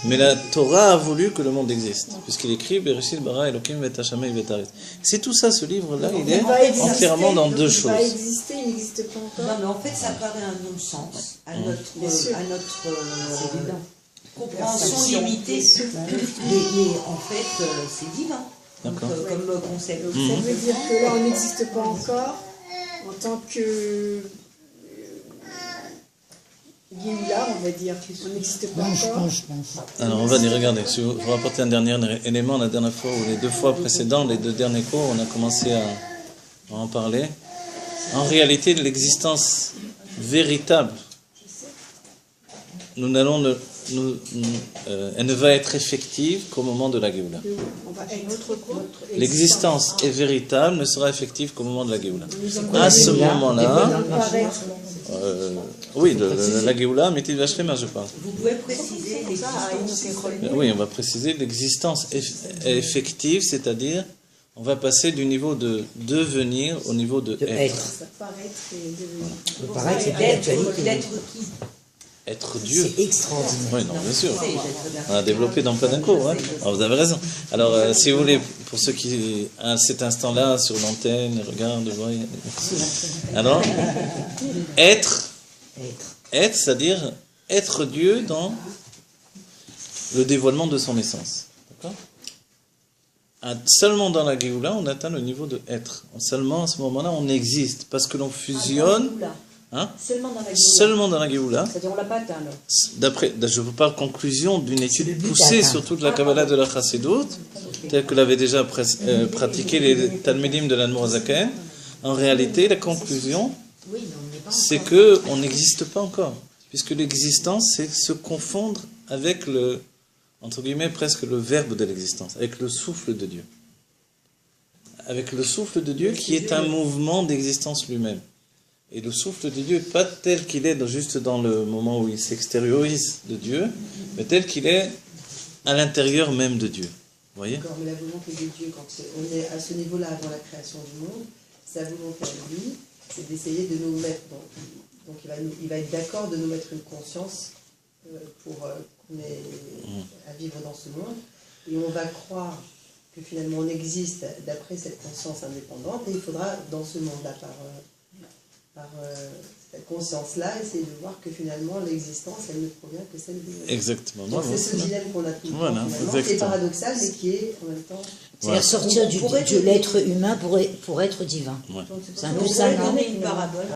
Mais la Torah a voulu que le monde existe, puisqu'il écrit Bereshit bara Elokim vet hashamayim vet haaretz. C'est tout ça, ce livre-là, il est entièrement dans deux choses. Il va exister, il n'existe pas encore. Non, mais en fait, ça paraît un non-sens à notre compréhension limitée. Mais en fait, c'est divin. Donc, D'accord. comme concept. Donc, ça veut dire que là, on n'existe pas encore en tant que Géoula, on va dire. On n'existe pas encore. Alors, on va dire, regardez, je vais vous rapporter un dernier élément. La dernière fois, ou les deux fois précédentes, les deux derniers cours, on a commencé à en parler. En réalité, de l'existence véritable, elle ne va être effective qu'au moment de la Géoula. On va être notre L'existence est véritable, ne sera effective qu'au moment de la Géoula. À ce moment-là, oui, la Géoula, Métil Vachlema, je parle. Vous pouvez préciser l'existence. Oui, on va préciser l'existence effective, c'est-à-dire on va passer du niveau de devenir au niveau de être. Ça paraît et devenir. Pareil, c'est pas l'actualité. D'être qui? Être Dieu. C'est extraordinaire. Oui, non, bien sûr. On a développé dans plein d'un cours. Hein. Alors, vous avez raison. Alors, si vous voulez, pour ceux qui, à cet instant-là, sur l'antenne, regardent, voient. Alors, être, c'est-à-dire être Dieu dans le dévoilement de son essence. D'accord? Seulement dans la Géoula, on atteint le niveau de être. Seulement à ce moment-là, on existe. Parce que l'on fusionne. Hein? Seulement dans la Géoula. Seulement dans la Géoula. C'est-à-dire on l'a pas atteint alors. Je vous parle conclusion d'une étude poussée sur toute la Kabbalah de la Chassidut, telle que l'avaient déjà pratiqué les Talmidim de l'Admor Zaken. En réalité, la conclusion, c'est que on n'existe pas encore, puisque l'existence, c'est se confondre avec le, entre guillemets, presque le verbe de l'existence, avec le souffle de Dieu. Avec le souffle de Dieu qui est un mouvement d'existence lui-même. Et le souffle de Dieu n'est pas tel qu'il est juste dans le moment où il s'extériorise de Dieu, mais tel qu'il est à l'intérieur même de Dieu. Vous voyez? D'accord, mais la volonté de Dieu, quand on est à ce niveau-là dans la création du monde, sa volonté à lui, c'est d'essayer de nous mettre... Donc il va être d'accord de nous mettre une conscience pour qu'on ait à vivre dans ce monde. Et on va croire que finalement on existe d'après cette conscience indépendante, et il faudra, dans ce monde-là, par cette conscience-là, essayer de voir que finalement l'existence, elle ne provient que celle de Dieu. Exactement. Donc c'est ce dilemme qu'on a tout le temps, Voilà, finalement, qui est exactement. paradoxal, mais qui est en même temps... C'est-à-dire sortir de l'être humain pour être divin. Ouais. C'est un On peu ça, pourrait non? donner une parabole.